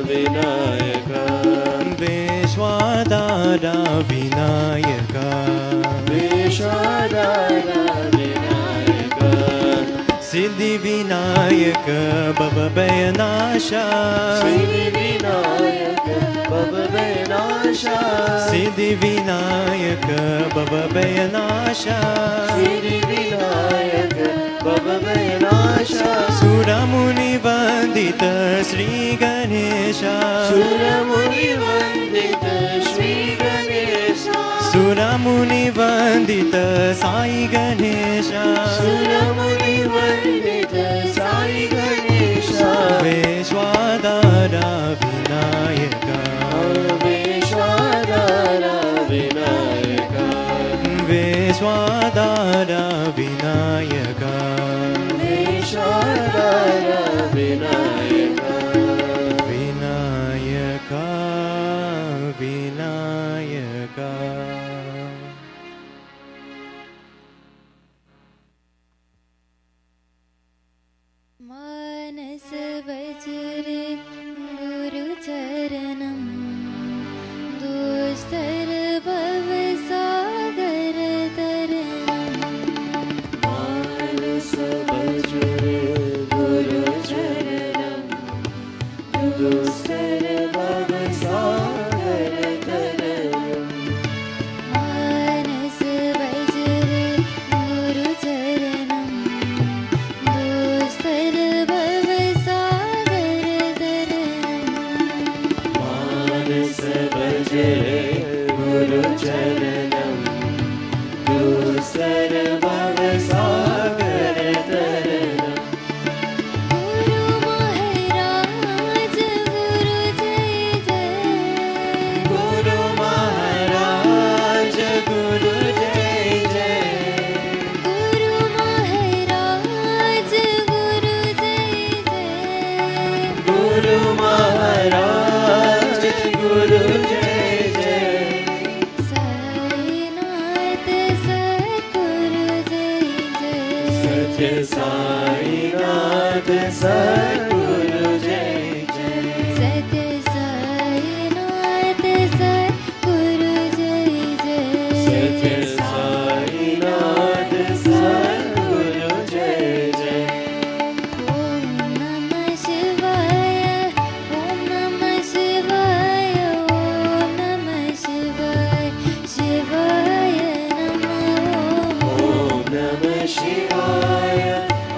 विनायक विश्वाधारा विनायक विश्वाधारा विनायक सिद्धि विनायक भवभयनाशा सिद्धि विनायक भवभयनाशा सिद्धि विनायक भवभयनाशा सिद्धि विनायक भवभयनाशा सुरमुनि वंदित श्री गणेशा सुरमुनि वंदित श्री गणेशा सुरमुनि वंदित साई गणेशा सुरमुनि वंदित साई गणेशा विश्वाधारा विनायक विश्वाधारा विनायक विश्वाधारा विनायक विश्वाधारा विनायक विनायक विनायक मानस वज्रे गुरु चरणम दुस्तर भव सागर तरणम मानस वज्रे गुरु चरणम दुस्तर भव सागर तरणम मानस वज्रे गुरु चरणम दुस्तर भव सागर तरणम मानस वज्रे गुरु चरणम दुस्तर भव सागर तरणम गुरु महाराज गुरु जय जय गुरु महाराज गुरु जय जय गुरु महाराज गुरु जय जय गुरु महाराज गुरु जय जय साईनाथ सद्गुरु जय जय सत्य साईनाथ सद्गुरु जय जय सत्य साईनाथ सद्गुरु जय सत्य जय साईनाथ सद्गुरु जय जय ओम नमः शिवाय ओम नमः शिवाय ओम नमः शिवाय शिवाय नमः ओम नमः शिवाय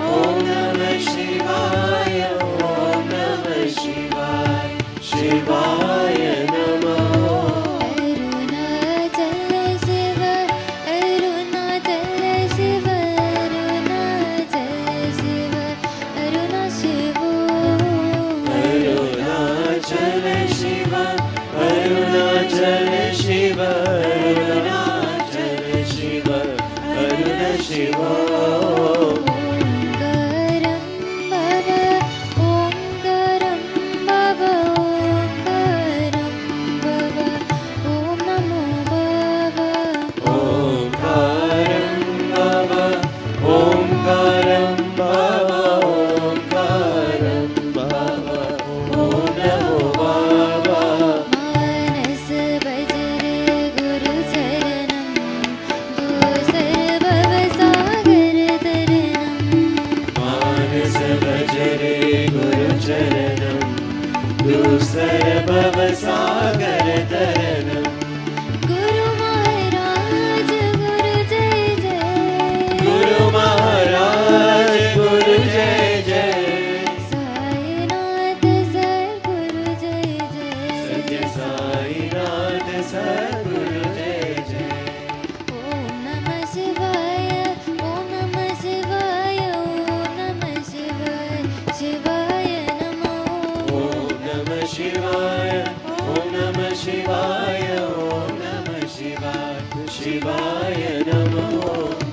ओम नमः शिवाय ओम नमः शिवाय शिवाय नमः अरुणाचल शिव अरुणाचल शिव अरुणाचल शिव अरुणा शिव अरुणाचल शिव अरुणाचल शिव अरुणाचल शिव अरुण शिव ओंकारं भव ओंकारं भव ओंकारं भव ओम नमो भव ओंकारं भव ओंकारं भव ओंकारं भव ओम नमो भव मानस वज्रे गुरु चरणम दुस्तर भव सागर तरणम मानस भजरे गुरु चरणम दुस्तर भव सागर तरणम गुरु महाराज गुरु जय जय गुरु महाराज गुरु जय जय साईनाथ सद्गुरु जय सत्य जय साईनाथ सद्गुरु जय जय ओम नमः शिवाय ओम नमः शिवाय ओम नमः शिवाय शिवाय नमः ओम नमः शिवाय ओम नमः शिवाय ओम नमः शिवाय शिवाय नमः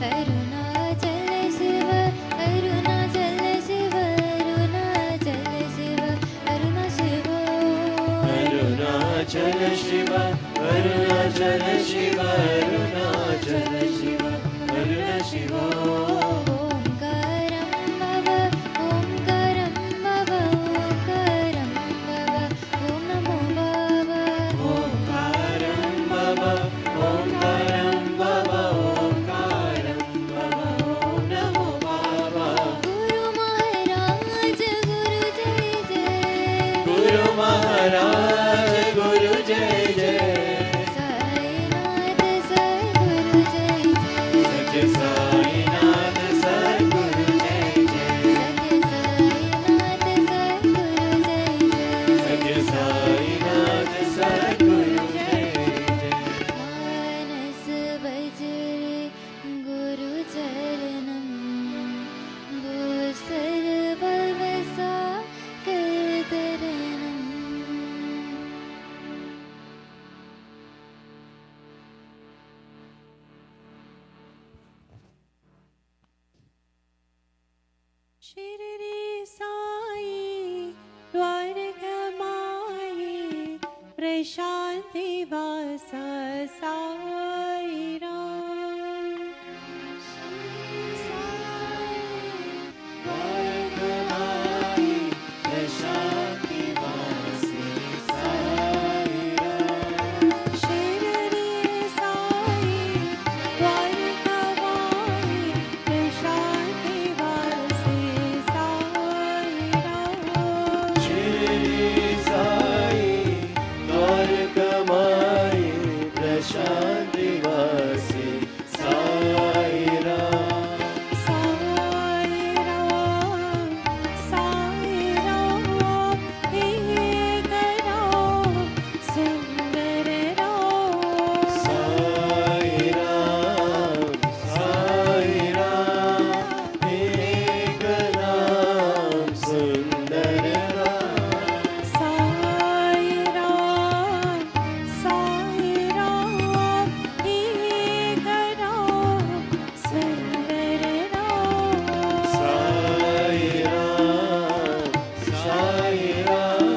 अरुणाचल शिव अरुणाचल शिव अरुणाचल शिव अरुणा शिव अरुणाचल शिव अरुणाचल शिव अरुणाचल शिव अरुण शिव ओंकारं भव ओंकारं भव ओंकारं प्रशांति वासा साई राम। द्वारकमाई प्रशांति वासी साई राम। शिरडी साई द्वारकमाई प्रशांति वासी साई राम। शिरडी साई द्वारकमाई प्रशांति वासी साई राम। साई राम एक राम सुंदर राम। साई राम एक नाम सुंदर राम। साई राम एक राम सुंदर राम। साई राम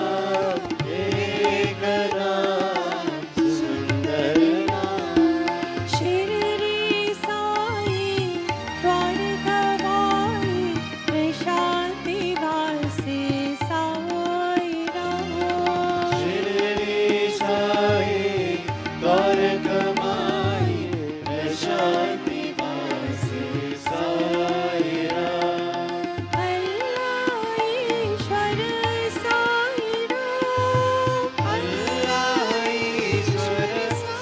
एक नाम सुंदर राम। शिरडी साई द्वारकमाई प्रशांति वासी साई राम। शिरडी साई द्वारकमाई प्रशांति वासी साई राम। अल्लाह ईश्वर साई राम। अल्लाह ईश्वर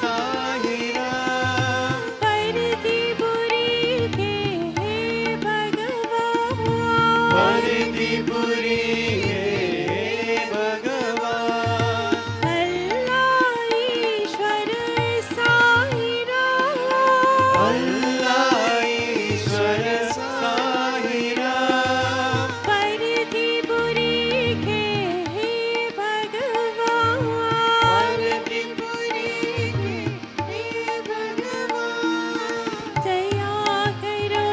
साई राम। परदीपुरी के हे भगवान। परदीपुरी हे भगवान। अल्लाह ईश्वर साई राम। अल्लाह ईश्वर साई राम। परदीपुरी के हे भगवान। परदीपुरी हे भगवान। दया करो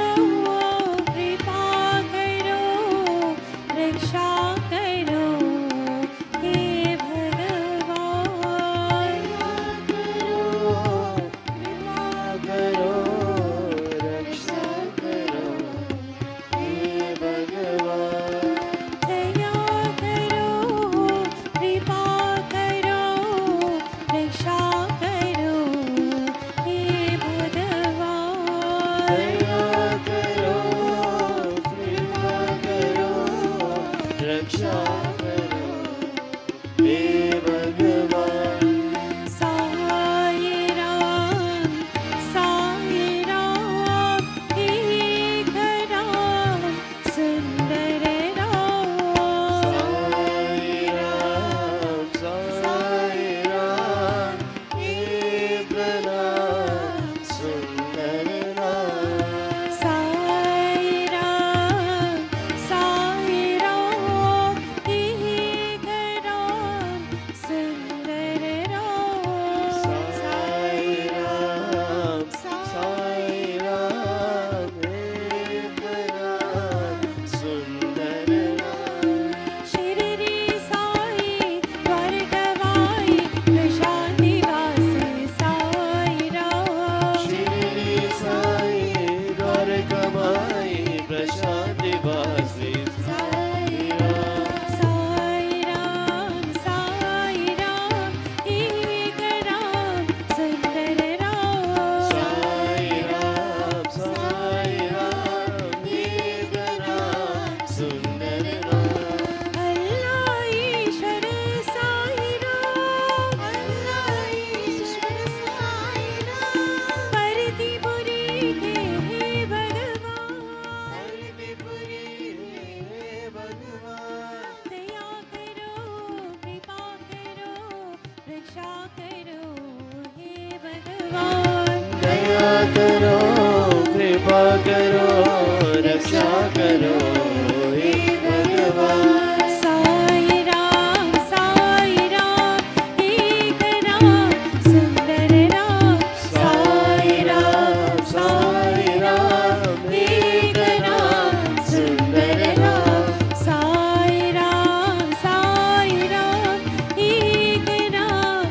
कृपा करो रक्षा करो हे भगवान। कृपा करो रक्षा करो हे भगवान। दया करो कृपा करो रक्षा करो हे भगवान। दया करो कृपा करो रक्षा करो हे भगवान। साई राम एक राम सुंदर राम। साई राम एक नाम सुंदर राम। साई राम एक राम सुंदर राम। साई राम एक नाम सुंदर राम। शिरडी साई द्वारकमाई प्रशांति वासी साई राम। शिरडी साई द्वारकमाई प्रशांति वासी साई राम। साई राम एक राम सुंदर राम। साई राम एक नाम सुंदर राम। अल्लाह ईश्वर साई राम। परदीपुरी के हे भगवान। परदीपुरी हे भगवान। दया करो कृपा करो रक्षा करो हे भगवान। दया करो कृपा करो रक्षा करो हे भगवान। साई राम एक राम सुंदर राम। साई राम एक नाम सुंदर राम। साई राम एक राम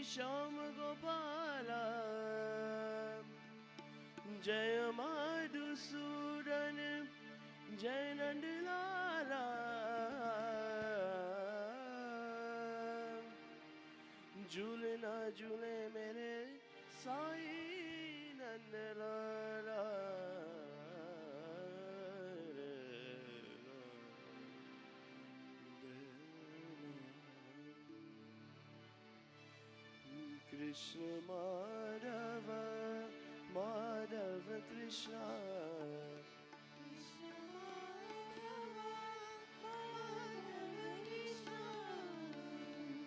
श्याम गोपाला जय मधुसूदन जय नंदलाला झूले ना झूले मेरे Sai Nandlala Krishna Madhav Madhav Krishna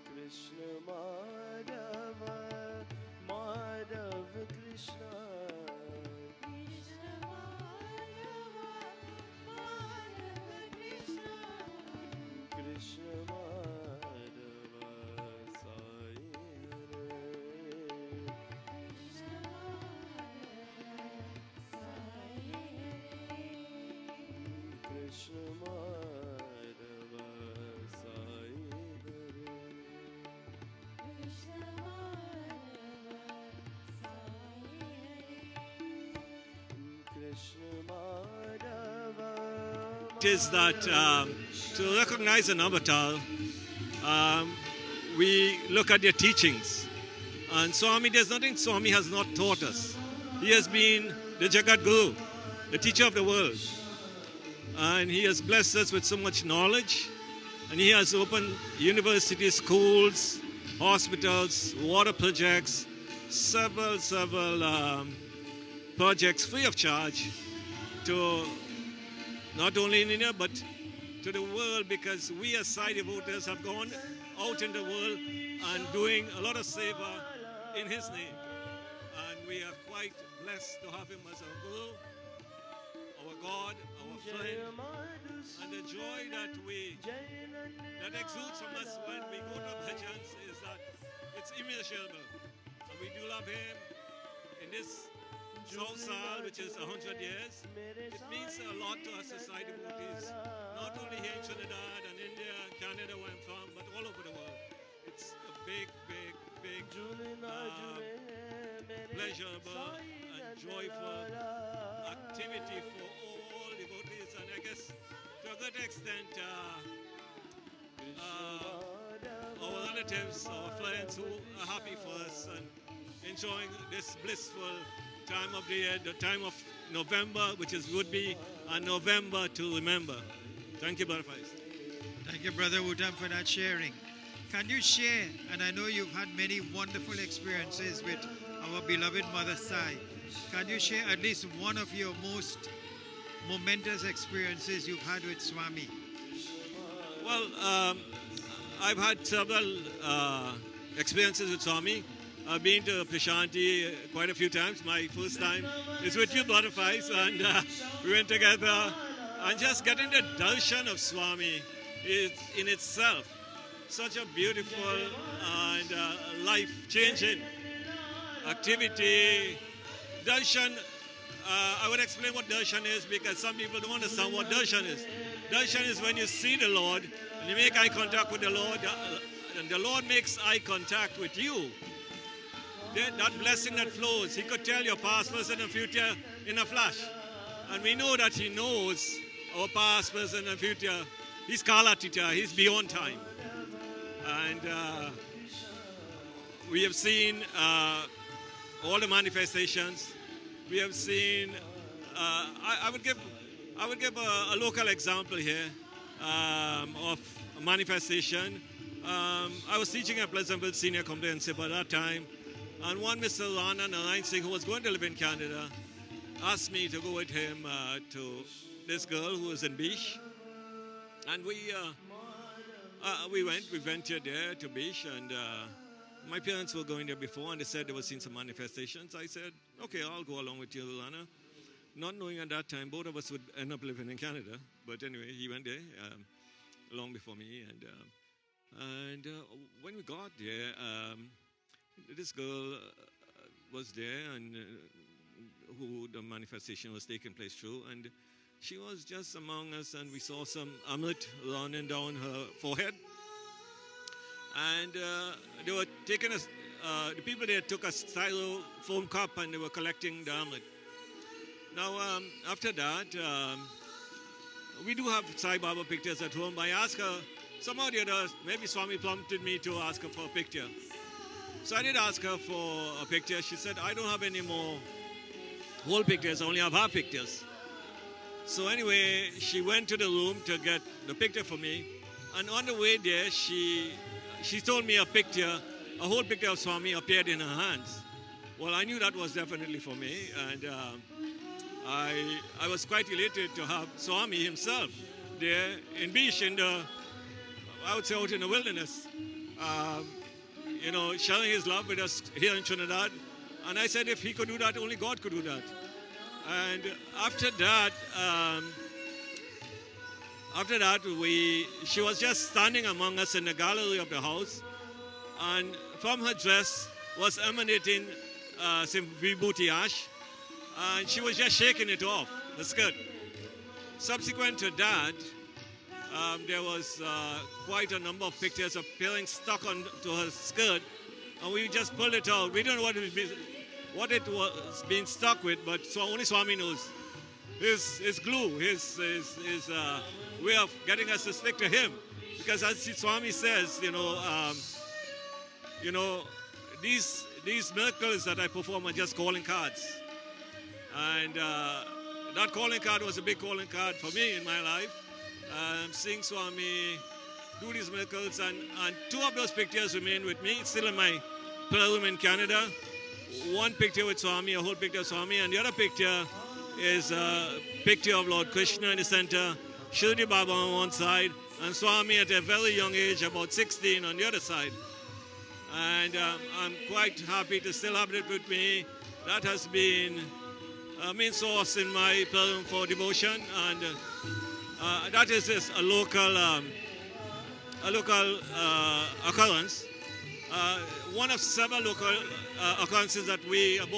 Krishna Madhav Madhav Krishna Krishna Madhav Sai Krishna Madhav Sai It is that to recognize an avatar, we look at their teachings. And Swami, there's nothing Swami has not taught us. He has been the Jagat Guru, the teacher of the world. And he has blessed us with so much knowledge. And he has opened universities, schools, hospitals, water projects, several projects free of charge to not only in India but to the world, because we as Sai devotees have gone out in the world and doing a lot of seva in his name. And we are quite blessed to have him as our Guru, our God, our friend, and the joy that exudes from us when we go to bhajans is that it's immeasurable. So we do love him in this Sausal, which is 100 years. It means a lot to us as Sai devotees, not only here in Trinidad and India, Canada where I'm from, but all over the world. It's a big pleasurable and joyful activity for all devotees, and I guess to a good extent our relatives, our friends who are happy for us and enjoying this blissful time of the year, the time of November, which would be a November to remember. Thank you, Brother Faiz. Thank you, Brother Utam, for that sharing. Can you share, and I know you've had many wonderful experiences with our beloved Mother Sai, can you share at least one of your most momentous experiences you've had with Swami? Well, I've had several experiences with Swami. I've been to Prashanti quite a few times. My first time is with you, Brother Faiz, and we went together. And just getting the darshan of Swami is in itself such a beautiful and life-changing activity. Darshan, I would explain what darshan is because some people don't understand what darshan is. Darshan is when you see the Lord and you make eye contact with the Lord, and the Lord makes eye contact with you. That blessing that flows, he could tell your past, present, and future in a flash. And we know that he knows our past, present, and future. He's Kalatita, he's beyond time. And we have seen all the manifestations. We have seen, I would give a local example here of a manifestation. I was teaching at Pleasantville Senior Comprehensive at that time. And one Mr. Rana Narayan Singh, who was going to live in Canada, asked me to go with him to this girl who was in Bish. And we ventured there to Bish, and my parents were going there before, and they said they were seeing some manifestations. I said, okay, I'll go along with you, Rana. Not knowing at that time, both of us would end up living in Canada. But anyway, he went there long before me. And when we got there, this girl was there, and who the manifestation was taking place through, and she was just among us, and we saw some amrit running down her forehead, and they were taking the people there took a styrofoam cup and they were collecting the omelette. Now, after that, we do have Sai Baba pictures at home. I asked her, somehow or the other, maybe Swami prompted me to ask her for a picture. So I did ask her for a picture. She said, I don't have any more whole pictures, I only have half pictures. So anyway, she went to the room to get the picture for me. And on the way there, she told me a whole picture of Swami appeared in her hands. Well, I knew that was definitely for me. And I was quite elated to have Swami himself there in Beach, I would say out in the wilderness, sharing his love with us here in Trinidad. And I said, if he could do that, only God could do that. And after that, she was just standing among us in the gallery of the house, and from her dress was emanating some vibhuti ash, and she was just shaking it off, the skirt. Subsequent to that, there was quite a number of pictures appearing stuck onto her skirt, and we just pulled it out. We don't know what it was being stuck with, but only Swami knows. His glue, his way of getting us to stick to him. Because as Swami says, these miracles that I perform are just calling cards. And that calling card was a big calling card for me in my life. Seeing Swami do these miracles, and two of those pictures remain with me. It's still in my prayer room in Canada. One picture with Swami, a whole picture of Swami, and the other picture is a picture of Lord Krishna in the center, Shirdi Baba on one side, and Swami at a very young age, about 16, on the other side. And I'm quite happy to still have it with me. That has been a main source in my prayer room for devotion, and that is just a local occurrence. One of several local occurrences that we have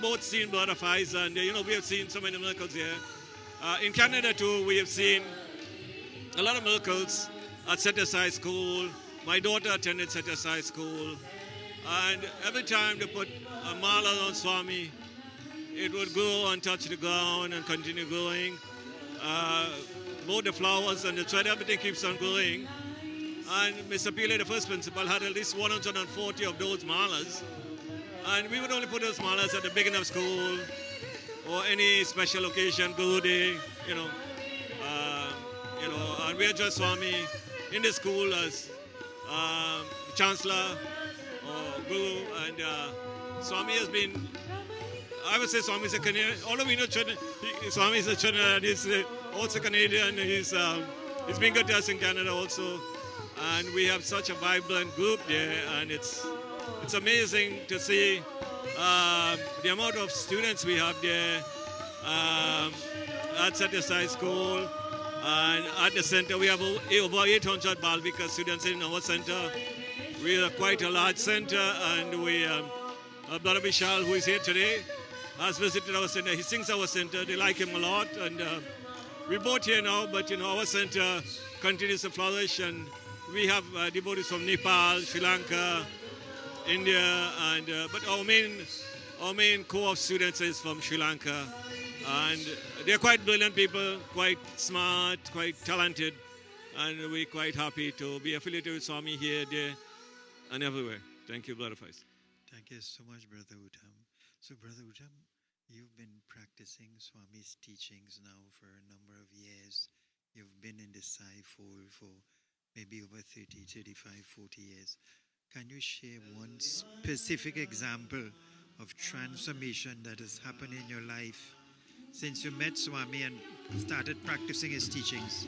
both seen blood of eyes, and we have seen so many miracles here. In Canada too, we have seen a lot of miracles at Setters High School. My daughter attended Setters High School, and every time they put a mala on Swami, it would grow and touch the ground and continue growing. Both the flowers and the thread, everything keeps on growing. And Mr. Pile, the first principal, had at least 140 of those malas. And we would only put those malas at the beginning of school or any special occasion, Guru Day, and we are just Swami in the school as Chancellor or Guru. And Swami has been, I would say Swami is a Canadian, although we know Swami is a Trinidad, he's also Canadian. He's been good to us in Canada also. And we have such a vibrant group there, and it's amazing to see the amount of students we have there at Setters High School. And at the center, we have over 800 Balvika students in our center. We are quite a large center, and we Brother Vishal, who is here today, has visited our center. He sings our center. They like him a lot, and we're both here now, but our center continues to flourish, and we have devotees from Nepal, Sri Lanka, India, and but our main core of students is from Sri Lanka, and they're quite brilliant people, quite smart, quite talented, and we're quite happy to be affiliated with Swami here, there, and everywhere. Thank you, Brother Faiz. Thank you so much, Brother Uttam. So, Brother Uttam, you've been practicing Swami's teachings now for a number of years. You've been in the Sai fold for maybe over 30, 35, 40 years. Can you share one specific example of transformation that has happened in your life since you met Swami and started practicing his teachings?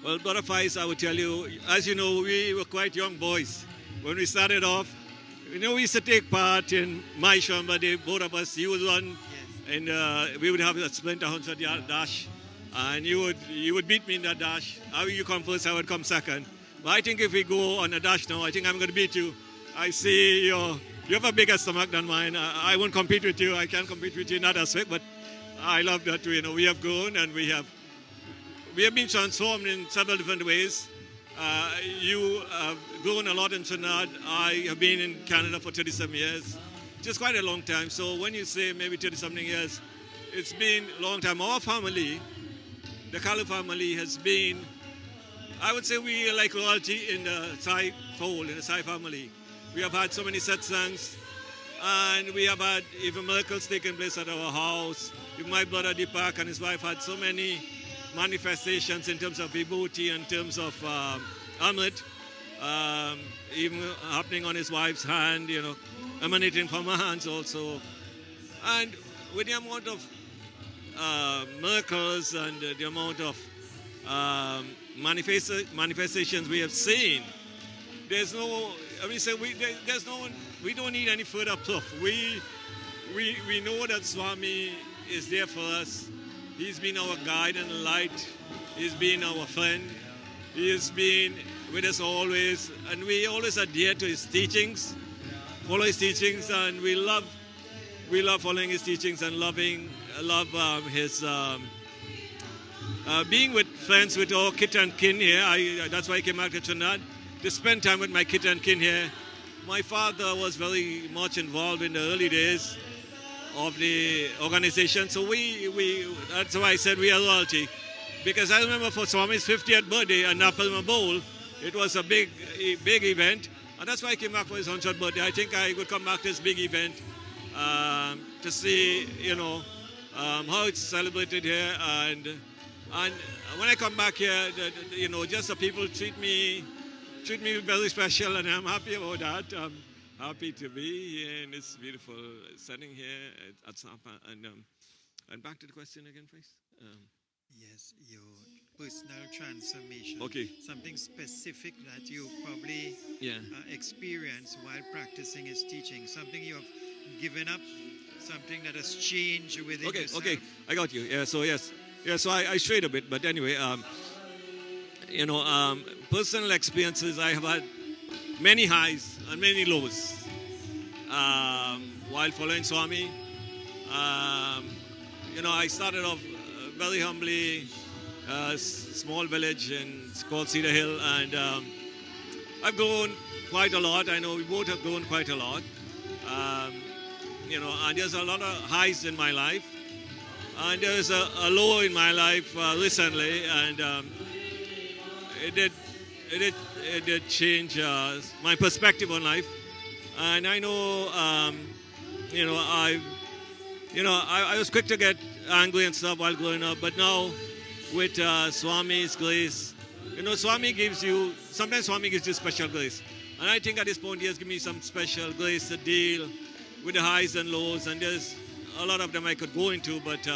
Well, Brother Faiz, I would tell you, as you know, we were quite young boys. When we started off, we used to take part in my Shambadi, both of us. You would run, yes, and we would have a sprint 100-yard dash. And you would beat me in that dash. You come first, I would come second. But I think if we go on a dash now, I think I'm going to beat you. I see you have a bigger stomach than mine. I won't compete with you. I can't compete with you in that aspect. But I love that we have grown, and we have been transformed in several different ways. You have grown a lot in Trinidad. I have been in Canada for 37 years, just quite a long time. So when you say maybe 30-something years, it's been a long time. Our family, the Kalu family, has been, I would say we are like royalty in the Sai fold, in the Sai family. We have had so many satsangs, and we have had even miracles taking place at our house. Even my brother Deepak and his wife had so many manifestations in terms of vibhuti, in terms of Amrit, even happening on his wife's hand, you know, emanating from her hands also. And with the amount of miracles and the amount of manifestations we have seen, there's no, we don't need any further proof. We know that Swami is there for us. He's been our guide and light. He's been our friend. He has been with us always, and we always adhere to his teachings, follow his teachings, and we love following his teachings and love his being with friends with our kith and kin here. That's why I came back to Trinidad to spend time with my kith and kin here. My father was very much involved in the early days of the organization, so that's why I said we are royalty. Because I remember for Swami's 50th birthday at Napalma Bowl, it was a big event, and that's why I came back for his 100th birthday. I think I would come back to this big event to see, you know, how it's celebrated here, and when I come back here, you know, just the people treat me very special, and I'm happy about that. I'm happy to be here in this beautiful setting here at Sapa. And back to the question again, please. Yes, your personal transformation. Okay. Something specific that you probably experienced while practicing his teaching. Something you have given up. Something that has changed within yourself. Okay, I got you. Yeah, so yes. Yeah, so I strayed a bit, but anyway, you know, personal experiences, I have had many highs and many lows while following Swami. You know, I started off very humbly, small village called Cedar Hill, and I've grown quite a lot. I know we both have grown quite a lot. You know, and there's a lot of highs in my life, and there's a low in my life recently, and it did change my perspective on life. And I know, you know, I was quick to get angry and stuff while growing up, but now with Swami's grace, you know, sometimes Swami gives you special grace. And I think at this point he has given me some special grace to deal with the highs and lows, and there's a lot of them I could go into, but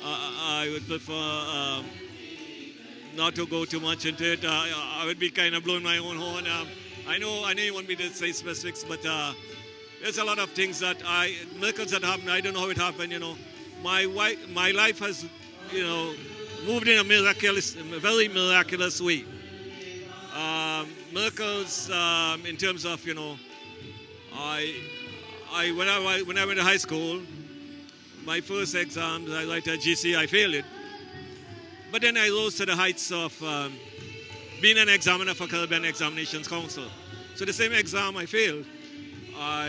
I would prefer not to go too much into it. I would be kind of blowing my own horn. I know you want me to say specifics, but there's a lot of things miracles that happened. I don't know how it happened, you know. My life has, you know, moved in a very miraculous way. Miracles in terms of, you know, when I went to high school, my first exams, I write at GC, I failed it. But then I rose to the heights of being an examiner for Caribbean Examinations Council. So the same exam I failed,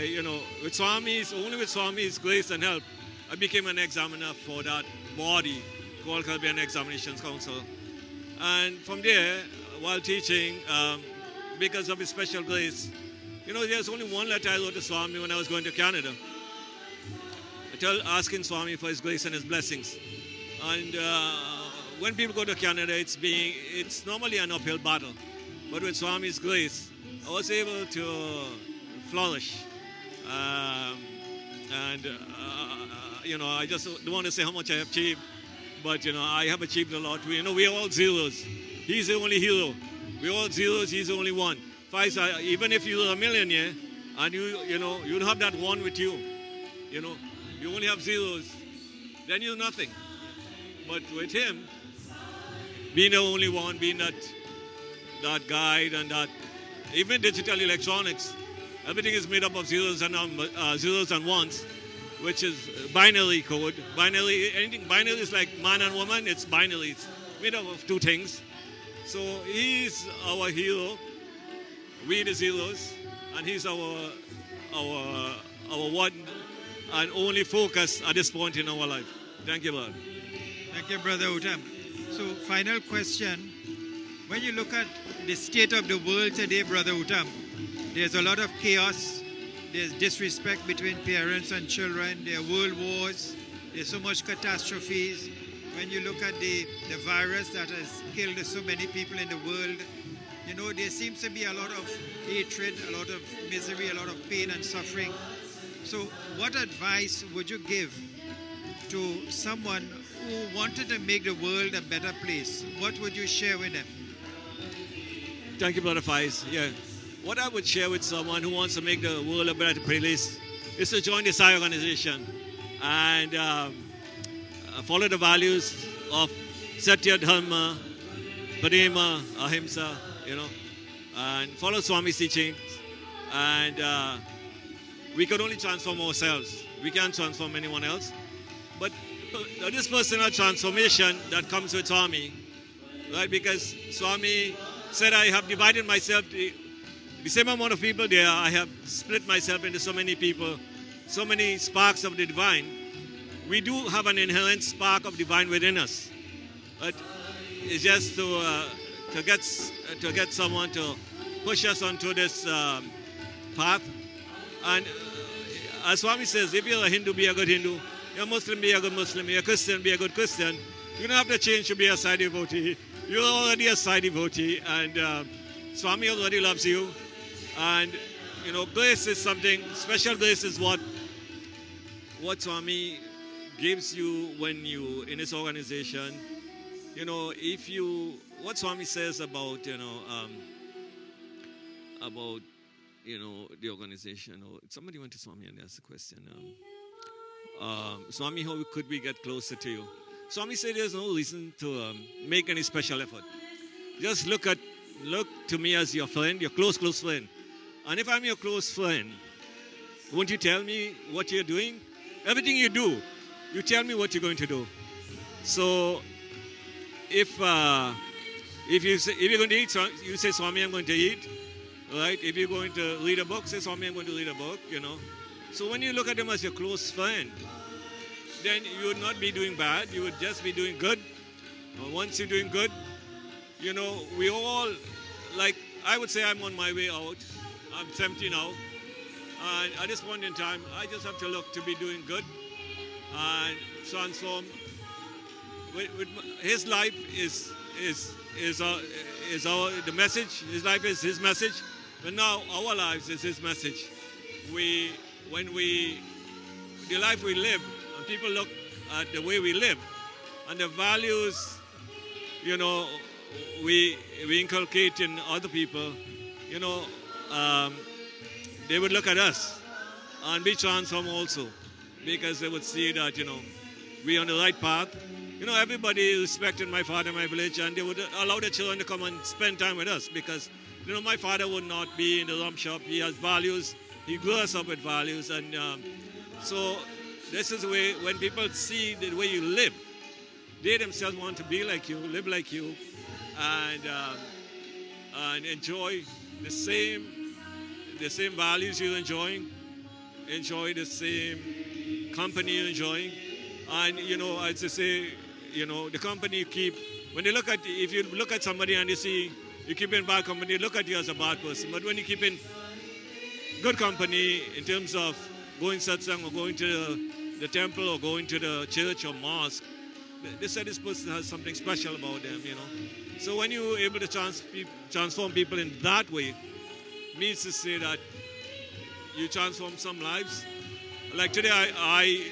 you know, only with Swami's grace and help, I became an examiner for that body called Caribbean Examinations Council. And from there, while teaching, because of his special grace, you know, there's only one letter I wrote to Swami when I was going to Canada, asking Swami for his grace and his blessings. And when people go to Canada, it's normally an uphill battle. But with Swami's grace, I was able to flourish. You know, I just don't want to say how much I have achieved, but, you know, I have achieved a lot. You know, we're all zeros. He's the only hero. We're all zeros, he's the only one. Even if you're a millionaire, and you know, you don't have that one with you, you know, you only have zeros, then you're nothing. But with him, being the only one, being that guide, and that even digital electronics, everything is made up of zeros and ones, which is binary code. Anything binary is like man and woman, it's binary. It's made up of two things. So he's our hero. We the heroes, and he's our one and only focus at this point in our life. Thank you, Lord. Thank you, Brother Utam. So, final question. When you look at the state of the world today, Brother Utam, there's a lot of chaos. There's disrespect between parents and children. There are world wars. There's so much catastrophes. When you look at the virus that has killed so many people in the world, you know, there seems to be a lot of hatred, a lot of misery, a lot of pain and suffering. So what advice would you give to someone who wanted to make the world a better place? What would you share with them? Thank you, Brother Faiz. Yeah. What I would share with someone who wants to make the world a better place is to join the SAI organization and follow the values of Satya, Dharma, Prema, Ahimsa, you know, and follow Swami's teachings. And we can only transform ourselves. We can't transform anyone else. But this personal transformation that comes with Swami, right? Because Swami said, I have divided myself, the same amount of people there, I have split myself into so many people, so many sparks of the divine. We do have an inherent spark of divine within us. But it's just to get someone to push us onto this path. And as Swami says, if you're a Hindu, be a good Hindu. You're a Muslim, be a good Muslim. You're a Christian, be a good Christian. You don't have to change to be a Sai devotee. You're already a Sai devotee, and Swami already loves you. And you know, grace is something special. Grace is what Swami gives you when you in his organization. You know, if you what Swami says about the organization. Or somebody went to Swami and asked a question. Swami, how could we get closer to you? Swami said there's no reason to make any special effort. Just look to me as your friend, your close friend. And if I'm your close friend, won't you tell me what you're doing? Everything you do, you tell me what you're going to do. So if you're going to eat, you say, Swami, I'm going to eat. Right? If you're going to read a book, say, Swami, I'm going to read a book, you know. So when you look at him as your close friend, then you would not be doing bad. You would just be doing good. Once you're doing good, you know, we all, like, I would say I'm on my way out. I'm 70 now. And at this point in time, I just have to look to be doing good and transform. His life is the message. His life is his message. But now our lives is his message. The life we live, and people look at the way we live, and the values, you know, we inculcate in other people, you know, they would look at us and be transformed also, because they would see that, you know, we're on the right path. You know, everybody respected my father in my village, and they would allow the children to come and spend time with us, because, you know, my father would not be in the rum shop. He has values. He grew us up with values. And so this is the way, when people see the way you live, they themselves want to be like you, live like you, and enjoy the same values you're enjoying, enjoy the same company you're enjoying. And, you know, as I say, you know, the company you keep, when they look at, if you look at somebody and you see you keep in bad company, they look at you as a bad person. But when you keep in good company in terms of going satsang or going to the temple or going to the church or mosque, they say this person has something special about them, you know. So when you're able to transform people in that way, means to say that you transform some lives. Like today,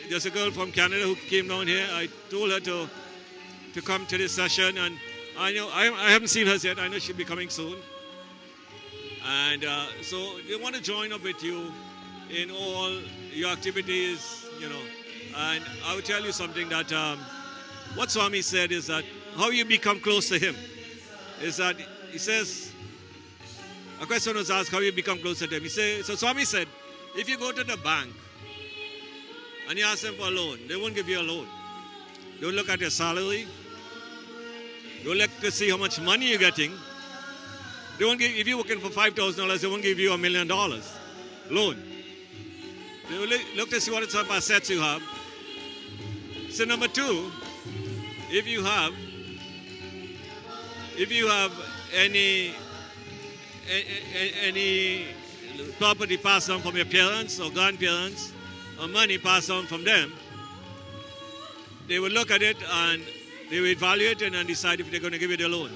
there's a girl from Canada who came down here. I told her to come to this session, and I haven't seen her yet. I know she'll be coming soon. And so they want to join up with you in all your activities, you know. And I will tell you something that what Swami said is that how you become close to him is that he says, a question was asked, how you become close to him. So Swami said, if you go to the bank and you ask them for a loan, they won't give you a loan. They will look at your salary They will look to see how much money you're getting. They won't give, if you're working for $5,000, they won't give you $1 million loan. They will look to see what type of assets you have. So number two, if you have any property passed on from your parents or grandparents, or money passed on from them, they will look at it and they will evaluate it and decide if they're going to give you the loan.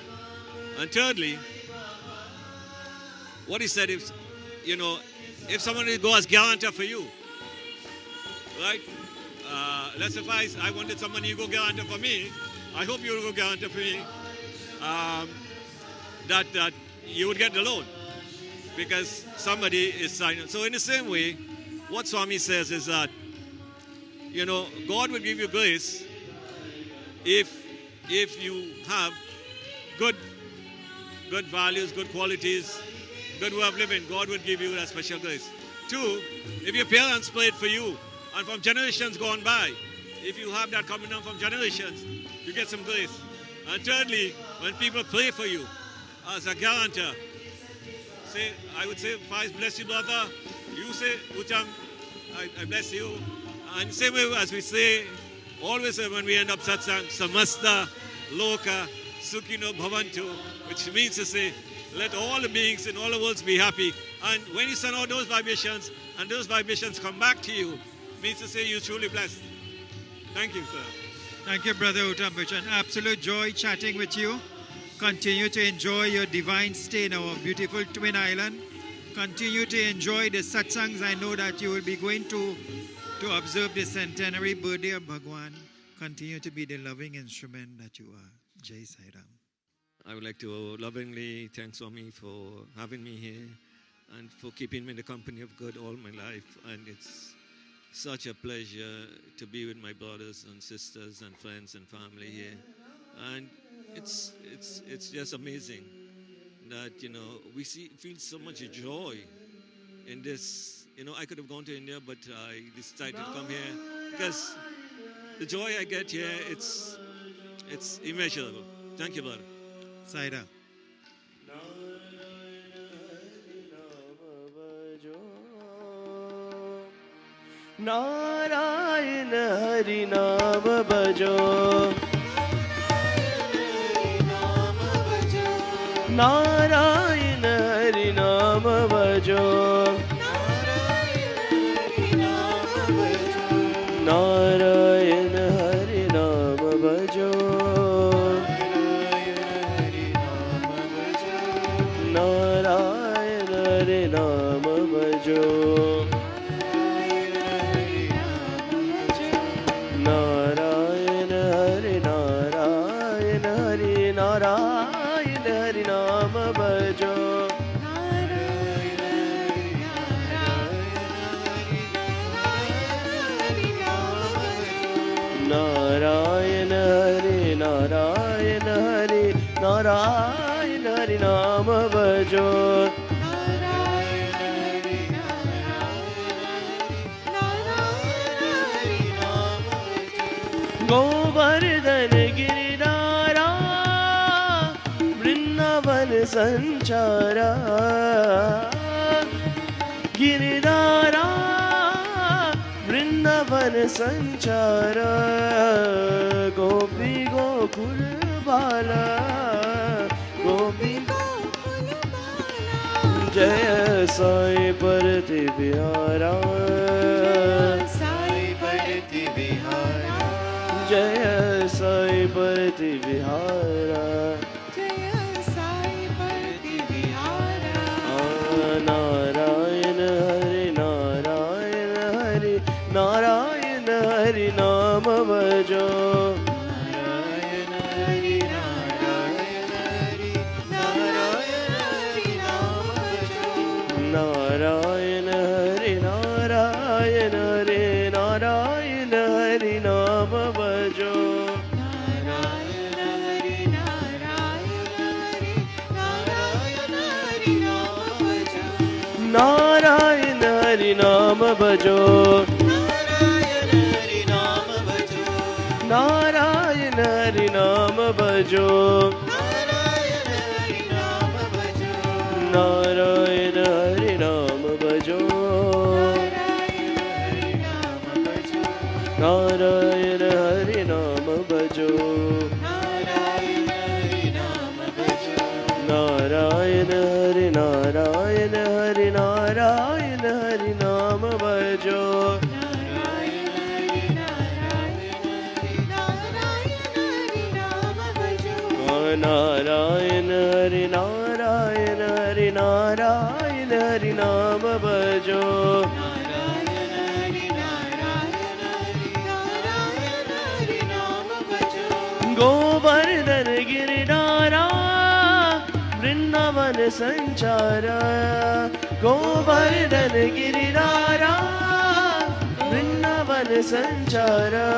And thirdly, what he said is, if somebody goes as guarantor for you, right? Let's say if I wanted somebody to go guarantor for me, I hope you will go guarantor for me, that you would get the loan because somebody is signing. So in the same way, what Swami says is that, God will give you grace if you have good values, good qualities, good way of living. God will give you that special grace. Two, if your parents prayed for you and from generations gone by, if you have that coming down from generations, you get some grace. And thirdly, when people pray for you as a guarantor, I would say, Faiz, bless you, brother. You say, Uttam, I bless you. And same way as we say, always when we end up satsang, samasta, loka, sukhino bhavantu, which means to say, let all the beings in all the worlds be happy. And when you send out those vibrations, and those vibrations come back to you, means to say you're truly blessed. Thank you, sir. Thank you, Brother Uttam. It's an absolute joy chatting with you. Continue to enjoy your divine stay in our beautiful Twin Island. Continue to enjoy the satsangs. I know that you will be going to observe the centenary birthday of Bhagwan. Continue to be the loving instrument that you are. Jai Sai Ram. I would like to lovingly thank Swami for having me here and for keeping me in the company of God all my life. And it's such a pleasure to be with my brothers and sisters and friends and family here. And it's just amazing that, we feel so much joy in this. I could have gone to India, but I decided to come here because the joy I get here, it's immeasurable. Thank you, brother. Saira. Narayan Hari नाम भजो नारायण हरि नाम भजो नारायण हरि नाम भजो नारायण हरि नाम भजो नारायण हरि नारायण हरि नारायण हरि नाम भजो नारायण हरि नारायण हरि नारायण हरि नाम भजो गोवर्धन गिरिधारा वृंदावन संचारा गिरिधारा वृंदावन संचारा गोपी गोकुल बाला गोपी जय साई परति बिहारा जय साई परति विहारा नारायण हरि नारायण हरि नारायण हरि नाम भजो नारायण हरि नारायण हरि नारायण हरि नाम भजो नारायण हरि नारायण हरि नारायण हरि नाम भजो नारायण हरि नारायण हरि नारायण हरि नाम भजो नारायण हरि नाम भजो नारायण हरि नाम भजो नारायण हरि नाम भजो bhajo. नारायण हरि नाम भजो नारायण हरि नाम भजो नारायण हरि नारायण हरि नारायण हरि नाम भजो नारायण हरि नारायण हरि नारायण हरि नाम भजो गोवर्धन गिरिधारा वृंदावन संचारा गोवर्धन गिरिधारा वृंदावन संचारा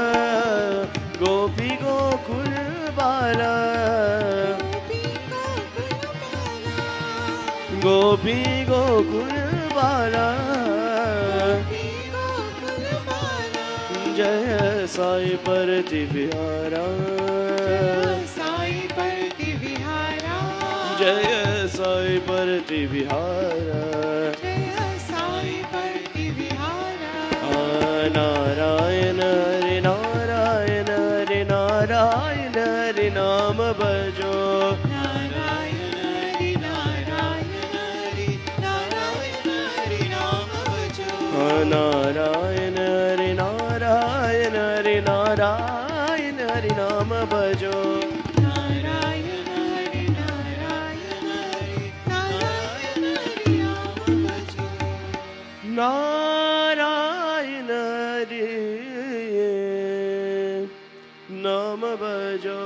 गोपी गोकुल बाला गोपी गोकुल बाला जय साई परति विहारा जय साई परति विहारा नारायण हरि नारायण हरि नारायण हरि नाम भजो नारायण हरि नारायण हरि नारायण हरि नाम भजो नारायण हरि नारायण हरि नारायण हरि नाम भजो नारायण हरि नारायण हरि नारायण हरि नाम भजो नारायण हरि नाम भजो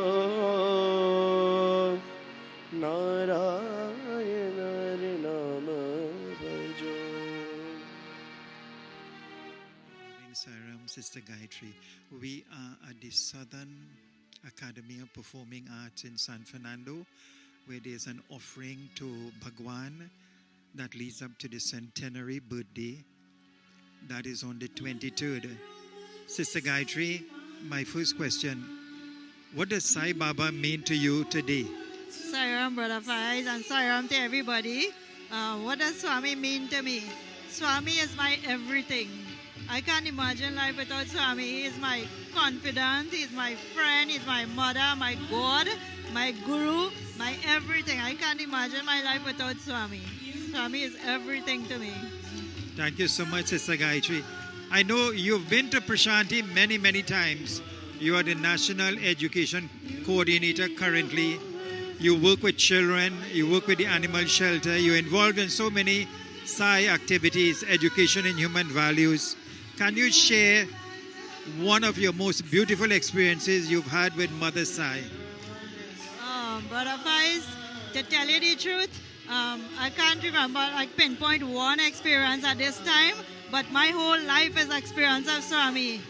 नारायण हरि नाम भजो Saram, Sister Gayatri. We are at the Southern Academy of Performing Arts in San Fernando, where there's an offering to Bhagwan that leads up to the centenary birthday. That is on the 23rd. Sister Gayatri, my first question, what does Sai Baba mean to you today? Sairam, Brother Faiz, and Sairam to everybody. What does Swami mean to me? Swami is my everything. I can't imagine life without Swami. He is my confidant, he is my friend, he is my mother, my God, my guru, my everything. I can't imagine my life without Swami. Swami is everything to me. Thank you so much, Sister Gayatri. I know you've been to Prashanti many, many times. You are the National Education Coordinator currently. You work with children, you work with the animal shelter, you're involved in so many Sai activities, education and human values. Can you share one of your most beautiful experiences you've had with Mother Sai? Brother Faiz, to tell you the truth, I can't remember, like pinpoint one experience at this time, but my whole life is experience of Swami.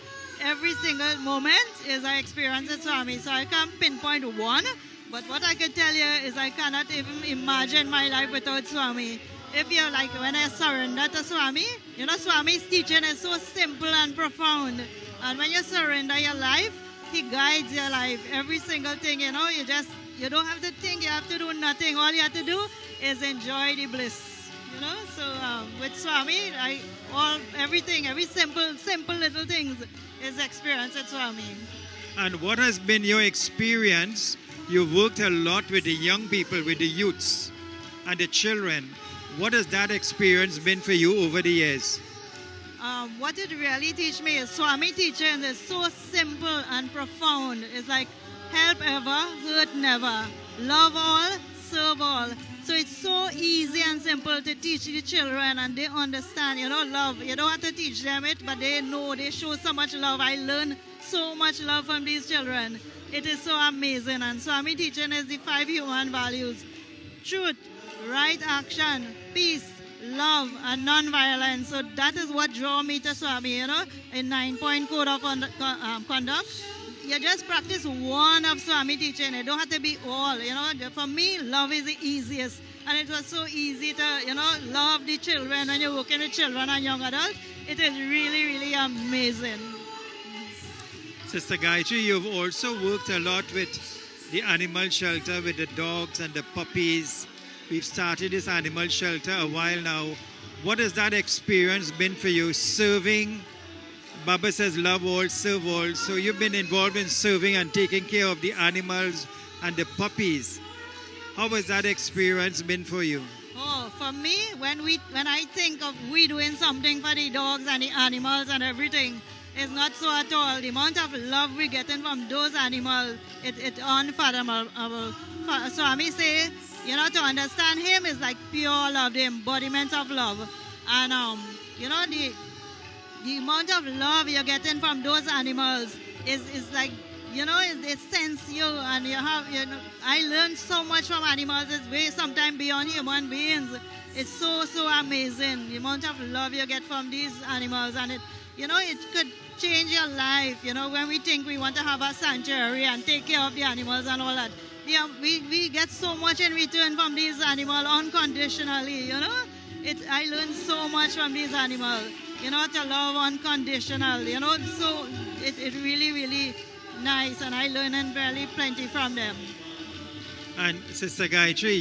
Every single moment is an experience of Swami. So I can't pinpoint one, but what I can tell you is I cannot even imagine my life without Swami. If you're like, when I surrender to Swami, you know, Swami's teaching is so simple and profound. And when you surrender your life, he guides your life. Every single thing, you know, you don't have to think, you have to do nothing. All you have to do is enjoy the bliss, you know. So with Swami, everything, every simple little things is experience at Swami. And what has been your experience? You've worked a lot with the young people, with the youths and the children. What has that experience been for you over the years? What it really teach me is Swami teaching is so simple and profound. It's like help ever, hurt never. Love all, serve all. So it's so easy and simple to teach the children, and they understand, you know, love. You don't have to teach them it, but they know, they show so much love. I learn so much love from these children. It is so amazing. And Swami teaching is the 5 human values: truth, right action, peace, love, and non-violence. So that is what drew me to Swami, you know, in 9-point code of conduct. You just practice one of Swami teaching. It don't have to be all, you know. For me, love is the easiest. And it was so easy to, you know, love the children when you're working with children and young adults. It is really, really amazing. Sister Gayatri, you've also worked a lot with the animal shelter with the dogs and the puppies. We've started this animal shelter a while now. What has that experience been for you? Serving, Baba says love all, serve all. So you've been involved in serving and taking care of the animals and the puppies. How has that experience been for you? Oh, for me, when I think of we doing something for the dogs and the animals and everything, it's not so at all. The amount of love we're getting from those animals, it's unfathomable. Swami say, to understand him is like pure love, the embodiment of love. And, the amount of love you're getting from those animals is like, it sense you and you have, I learned so much from animals. It's way sometimes beyond human beings. It's so amazing, the amount of love you get from these animals. And it could change your life, when we think we want to have a sanctuary and take care of the animals and all that. We get so much in return from these animals unconditionally, I learned so much from these animals, to love unconditional, so it really, really nice, and I learned really plenty from them. And Sister Gayatri,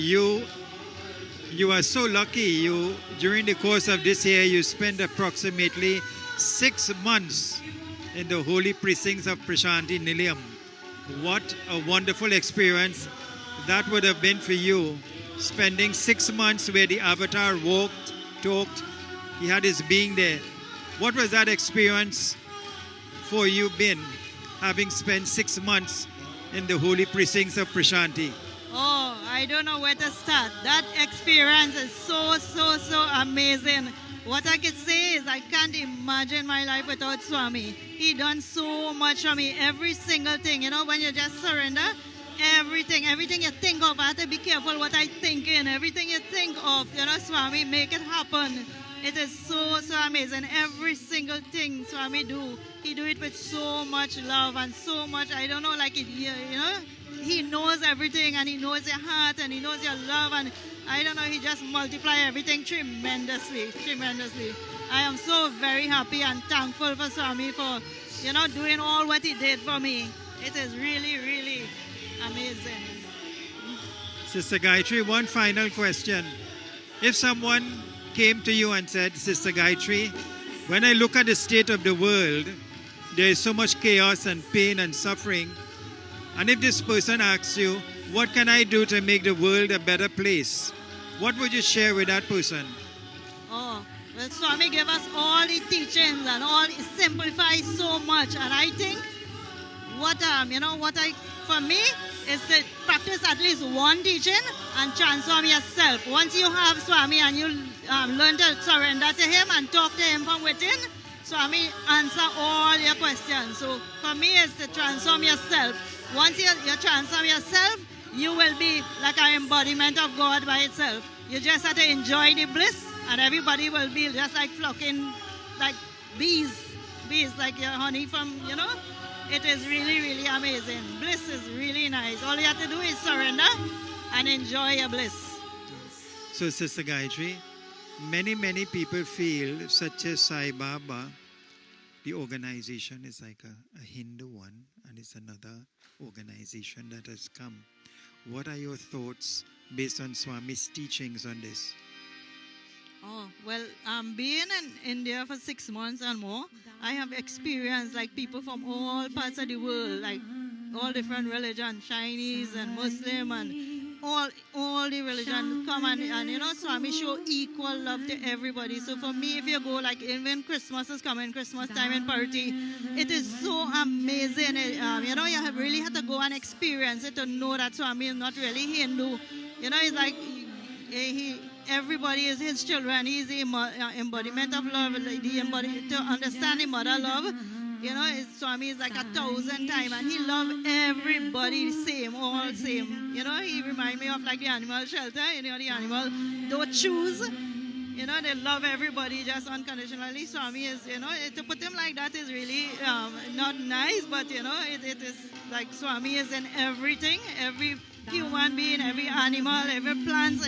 you are so lucky. During the course of this year, you spent approximately 6 months in the holy precincts of Prasanthi Nilayam. What a wonderful experience that would have been for you, spending 6 months where the avatar walked, talked, he had his being there. What was that experience for you been, having spent 6 months in the holy precincts of Prasanthi? Oh, I don't know where to start. That experience is so amazing. What I could say is I can't imagine my life without Swami. He done so much for me. Every single thing, when you just surrender, everything you think of, I have to be careful what I think in. Everything you think of, Swami, make it happen. It is so amazing. Every single thing Swami do, he do it with so much love and so much, I don't know, like it, he knows everything and he knows your heart and he knows your love, and I don't know, he just multiply everything tremendously. I am so very happy and thankful for Swami for, doing all what he did for me. It is really, really amazing. Sister Gayatri, one final question. If someone came to you and said, Sister Gayatri, when I look at the state of the world, there is so much chaos and pain and suffering. And if this person asks you, what can I do to make the world a better place? What would you share with that person? Oh, well, Swami gave us all the teachings and all simplify so much. And I think for me is to practice at least one teaching and transform yourself. Once you have Swami and you learn to surrender to him and talk to him from within, Swami answer all your questions. So for me, it's to transform yourself. Once you transform yourself, you will be like an embodiment of God by itself. You just have to enjoy the bliss, and everybody will be just like flocking, like bees, like your honey from, It is really, really amazing. Bliss is really nice. All you have to do is surrender and enjoy your bliss. So, Sister Gayatri, many people feel, such as Sai Baba, the organization is like a Hindu one, and it's another organization that has come. What are your thoughts based on Swami's teachings on this? Oh, well, being in India for 6 months and more, I have experienced like people from all parts of the world, like all different religions, Chinese and Muslim and all the religions come and Swami show equal love to everybody. So for me, if you go, like even Christmas is coming, Christmas time in Party, it is so amazing. You really have to go and experience it to know that Swami is not really Hindu. It's like everybody is his children. He's the embodiment of love, to understand the mother love. Swami is like 1,000 times, and he loves everybody same, all same. He reminds me of like the animal shelter. The animal don't choose. They love everybody just unconditionally. Swami is, to put him like that is really not nice, but it is like Swami is in everything, every human being, every animal, every plant,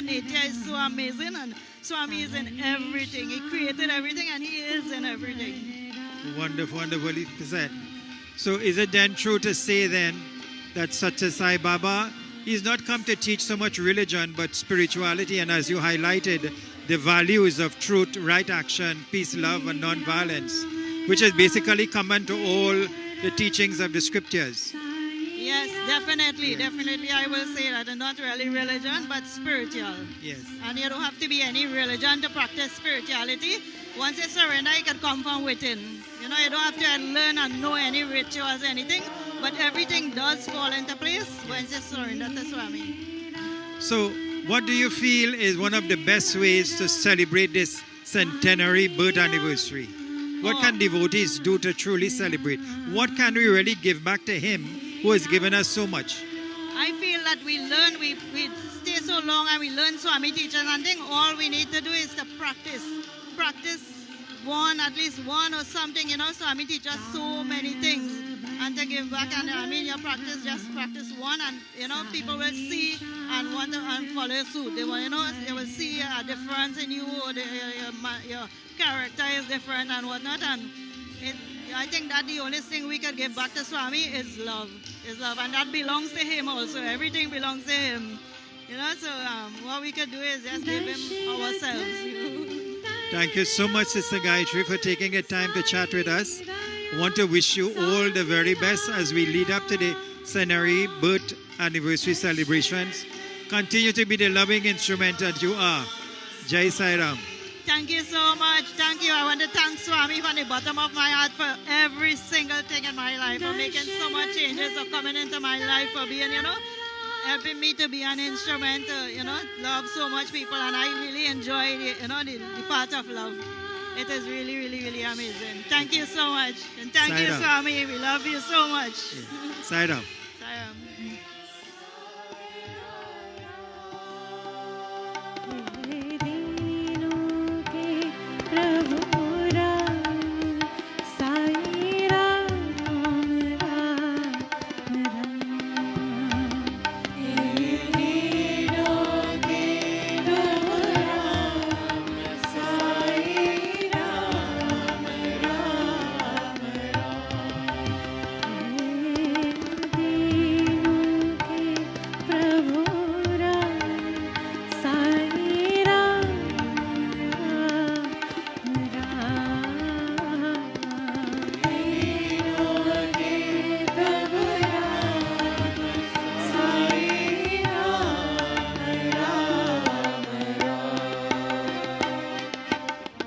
nature is so amazing, and Swami is in everything. He created everything, and he is in everything. Wonderfully said. So is it then true to say then that Satya Sai Baba, he's not come to teach so much religion but spirituality, and as you highlighted, the values of truth, right action, peace, love, and non-violence, which is basically common to all the teachings of the scriptures. Yes, definitely, definitely. I will say that, and not really religion, but spiritual. Yes. And you don't have to be any religion to practice spirituality. Once you surrender, it can come from within. You know, you don't have to learn and know any rituals or anything, but everything does fall into place once you surrender to Swami. So, what do you feel is one of the best ways to celebrate this centenary birth anniversary? What can devotees do to truly celebrate? What can we really give back to him who has given us so much? I feel that we learn, we stay so long and we learn Swami teachers, and I think all we need to do is to practice. Practice one, at least one or something, you know. Swami teaches so many things, and to give back, and I mean, just practice one, and you know, people will see and want to and follow suit. They will, you know, they will see a difference in you, or your character is different and whatnot, and I think that the only thing we can give back to Swami is love, and that belongs to him also. Everything belongs to him, you know. So what we can do is just give him ourselves. Thank you so much, Sister Gayatri, for taking a time to chat with us. I want to wish you all the very best as we lead up to the centenary birth anniversary celebrations. Continue to be the loving instrument that you are. Jai Sai Ram. Thank you so much. Thank you. I want to thank Swami from the bottom of my heart for every single thing in my life, for making so much changes, for coming into my life, for being, you know, helping me to be an instrument to, you know, love so much people. And I really enjoy the, you know, the part of love. It is really, really, really amazing. Thank you so much. And thank Sai you, Ram. Swami. We love you so much. Sai Ram. Sai Ram. दीनों के प्रभु राम साई राम राम राम दीनों के प्रभु राम साई राम राम राम दीनों के प्रभु राम साई राम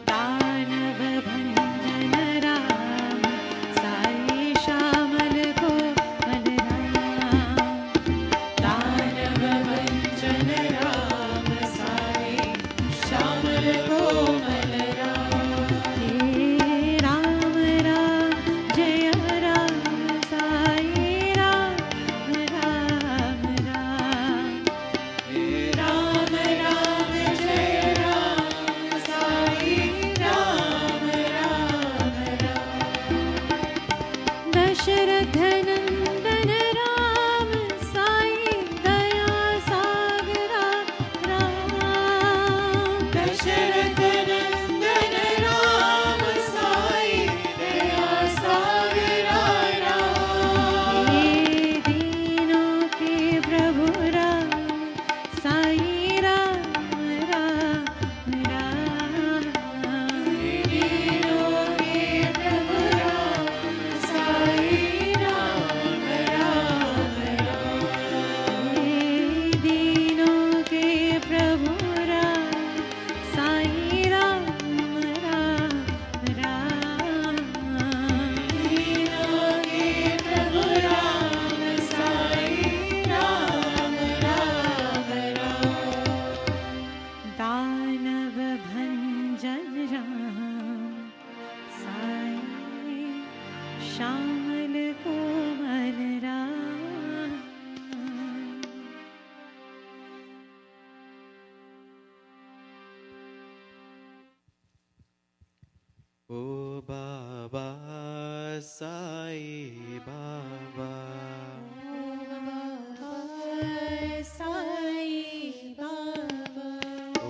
दानव भंजन राम साई श्यामल कोमल राम दानव भंजन राम साई श्यामल कोमल राम हे राम राम जय राम साई राम राम राम हे राम राम जय राम साई राम राम राम दशरथ नंदन राम साई दया सागरा राम दशरथ नंदन राम साई दया सागरा राम हे दीनों के प्रभु राम साई राम राम राम दीनों के प्रभु राम साई राम राम राम हे दीनों के प्रभु राम साई राम राम राम दीनों के प्रभु राम साई राम राम राम दानव भंजन राम साई श्यामल कोमल Ram O Baba Sai Baba, Sai Baba O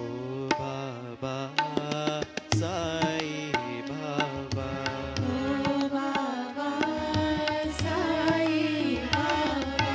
Baba Sai Baba, O Baba Sai Baba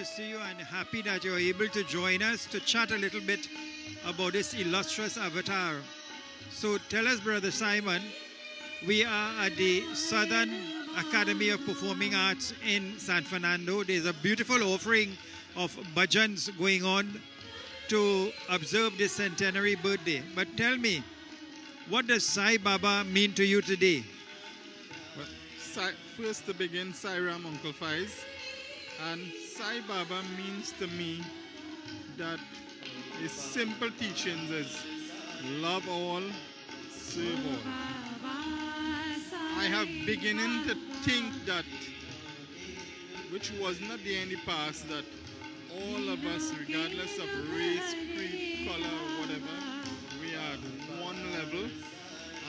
to see you and happy that you're able to join us to chat a little bit about this illustrious avatar. So tell us, Brother Simon, we are at the Southern Academy of Performing Arts in San Fernando. There's a beautiful offering of bhajans going on to observe this centenary birthday. But tell me, what does Sai Baba mean to you today? Well, first to begin, Sai Ram Uncle Faiz. And Sai Baba means to me that his simple teachings is love all, serve all. I have beginning to think that, which was not there in the past, that all of us, regardless of race, creed, color, whatever, we are at one level,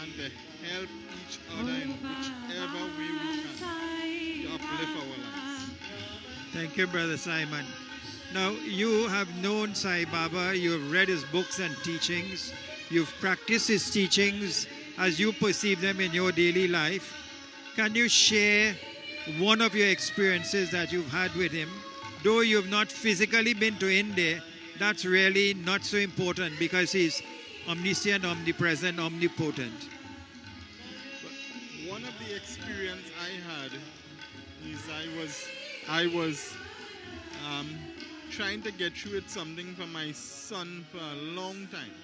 and to help each other in whichever way we can to uplift our lives. Thank you, Brother Simon. Now, you have known Sai Baba, you have read his books and teachings, you've practiced his teachings as you perceive them in your daily life. Can you share one of your experiences that you've had with him? Though you've not physically been to India, that's really not so important because he's omniscient, omnipresent, omnipotent. But one of the experience I had is I was trying to get through with something for my son for a long time.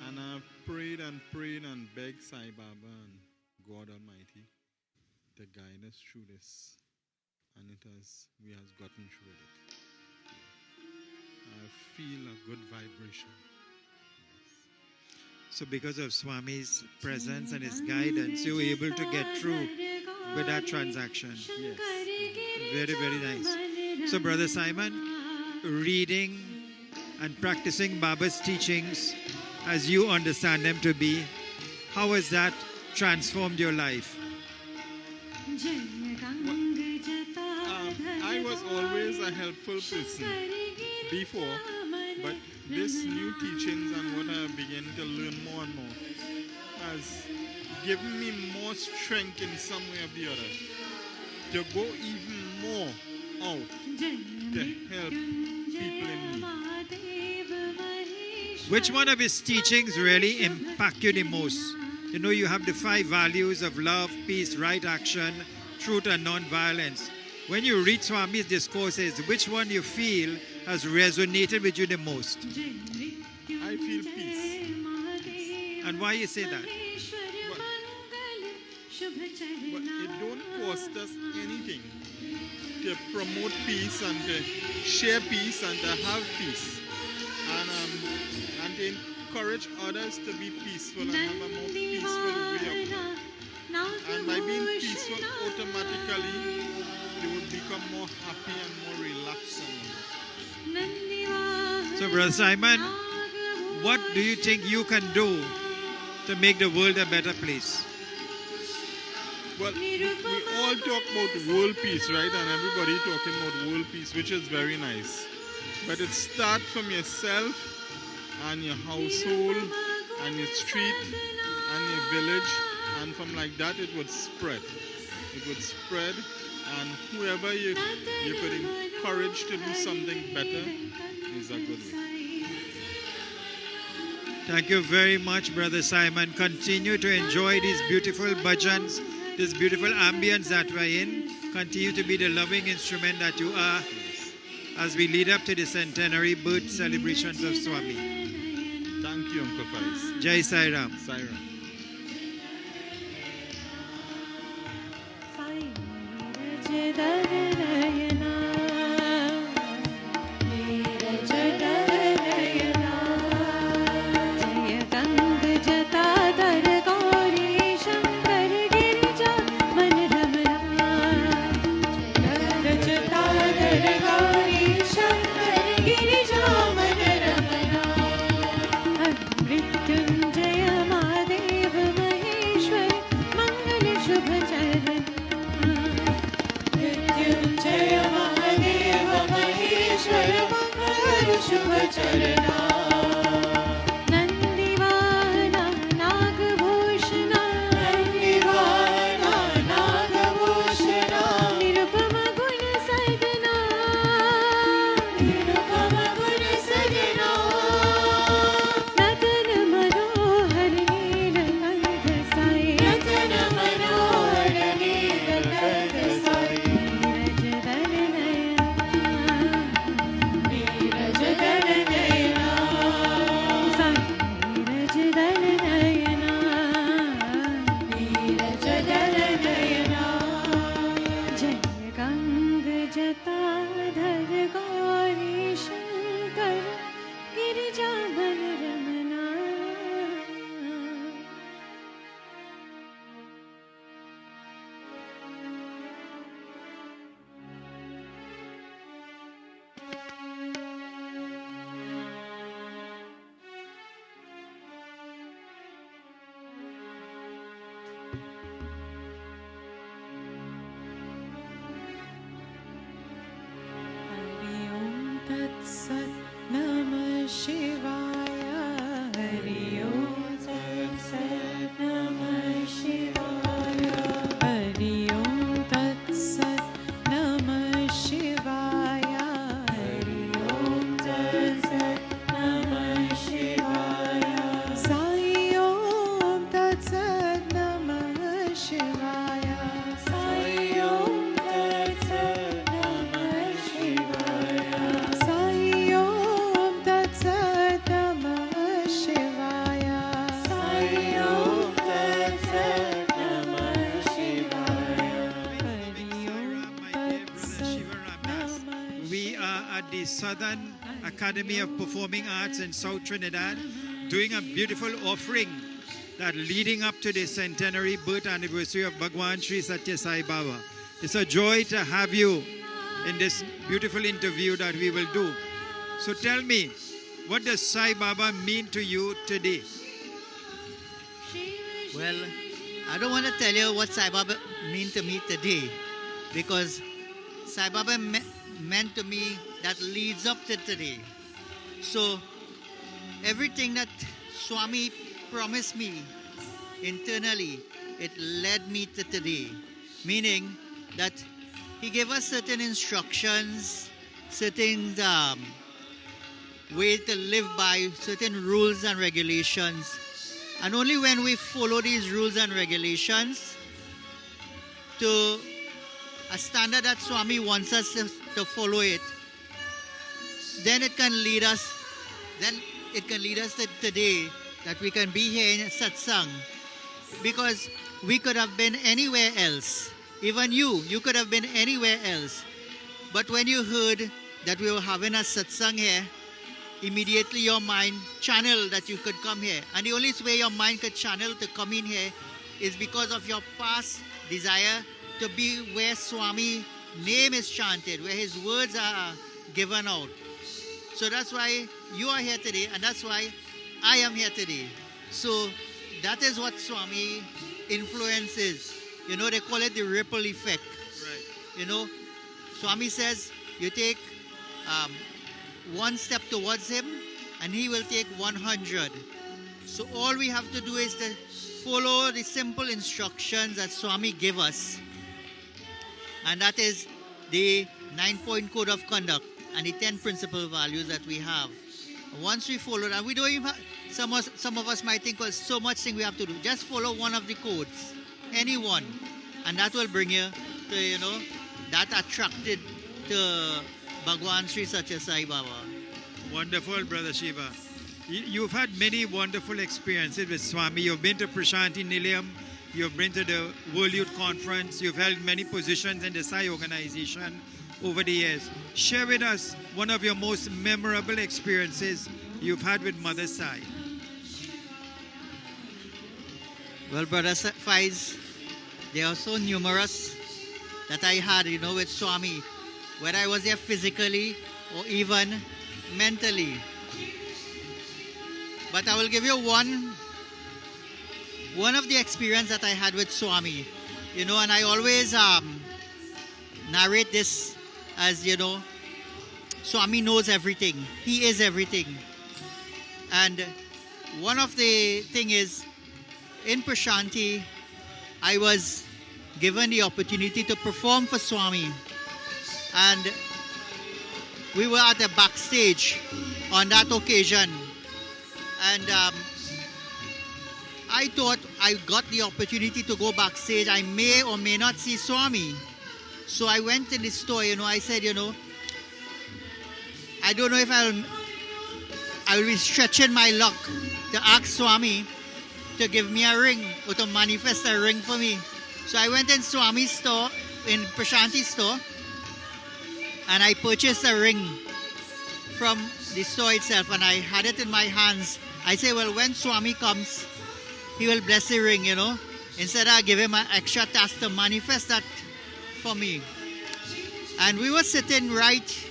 And I've prayed and prayed and begged Sai Baba and God Almighty to guide us through this. And we has gotten through it. I feel a good vibration. So because of Swami's presence and his guidance, you were able to get through with that transaction. Yes. Very, very nice. So Brother Simon, reading and practicing Baba's teachings as you understand them to be, how has that transformed your life? I was always a helpful person before, but this new teachings and what I begin to learn more and more has given me more strength in some way or the other to go even more out to help people in need. Which one of his teachings really impact you the most? You know, you have the 5 values of love, peace, right action, truth, and non-violence. When you read Swami's discourses, which one you feel has resonated with you the most? I feel peace. And why you say that? But it don't cost us anything to promote peace and to share peace and to have peace. And to encourage others to be peaceful and have a more peaceful way of life. And by being peaceful, automatically they would become more happy and more relaxed. So Brother Simon, what do you think you can do to make the world a better place? Well, we all talk about world peace, right? And everybody talking about world peace, which is very nice. But it starts from yourself and your household and your street and your village, and from like that it would spread. It would spread, and whoever you could encourage to do something better is a good way. Thank you very much, Brother Simon. Continue to enjoy these beautiful bhajans, this beautiful ambience that we're in. Continue to be the loving instrument that you are as we lead up to the centenary birth celebrations of Swami. Thank you, Uncle Faiz. Jai Sai Ram. Sai Ram. Jatadhar Gauri Shankar गिरिजावन Ramna Hari ओम तत्सत् नमः शिवाय हरि ओम तत्सत् नमः शिवाय हरि ओम तत्सत् नमः शिवाय हरि ओम तत्सत् नमः शिवाय साई ओम तत्सत् नमः शिवाय साई ओम तत्सत् नमः शिवाय साई ओम तत्सत् नमः शिवाय साई ओम तत्सत् नमः शिवाय हरि ओम तत्सत् नमः We are at the Southern Academy of Performing Arts in South Trinidad doing a beautiful offering that leading up to the centenary birth anniversary of Bhagwan Sri Satya Sai Baba. It's a joy to have you in this beautiful interview that we will do. So tell me, what does Sai Baba mean to you today? Well, I don't want to tell you what Sai Baba mean to me today, because Sai Baba meant to me that leads up to today. So everything that Swami promised me internally, it led me to today. Meaning that he gave us certain instructions, certain way to live by, certain rules and regulations. And only when we follow these rules and regulations to a standard that Swami wants us to follow it, then it can lead us to today, that we can be here in satsang. Because we could have been anywhere else. Even you could have been anywhere else. But when you heard that we were having a satsang here, immediately your mind channeled that you could come here. And the only way your mind could channel to come in here is because of your past desire to be where Swami name is chanted, where his words are given out. So that's why you are here today, and that's why I am here today. So that is what Swami influence is. You know, they call it the ripple effect. Right. You know, Swami says you take one step towards him and he will take 100. So all we have to do is to follow the simple instructions that Swami gave us. And that is the 9-point code of conduct and the 10 principal values that we have. Once we follow that, we don't even have, some of us might think, well, so much thing we have to do. Just follow one of the codes, any one, and that will bring you to, you know, that attracted to Bhagwan Sri Satya Sai Baba. Wonderful, Brother Shiva. You've had many wonderful experiences with Swami. You've been to Prashanti Nilayam. You've been to the World Youth Conference. You've held many positions in the Sai organization over the years. Share with us one of your most memorable experiences you've had with Mother Sai. Well, Brother Faiz, they are so numerous that I had, you know, with Swami, whether I was there physically or even mentally. But I will give you one of the experience that I had with Swami, you know, and I always narrate this as, you know, Swami knows everything. He is everything. And one of the thing is, in Prashanti, I was given the opportunity to perform for Swami. And we were at the backstage on that occasion. And I thought I got the opportunity to go backstage. I may or may not see Swami. So I went in the store, you know, I said, you know, I don't know if I will be stretching my luck to ask Swami to give me a ring or to manifest a ring for me. So I went in Swami's store, in Prashanti's store, and I purchased a ring from the store itself, and I had it in my hands. I say, well, when Swami comes, he will bless the ring, you know. Instead, I give him an extra task to manifest that for me. And we were sitting right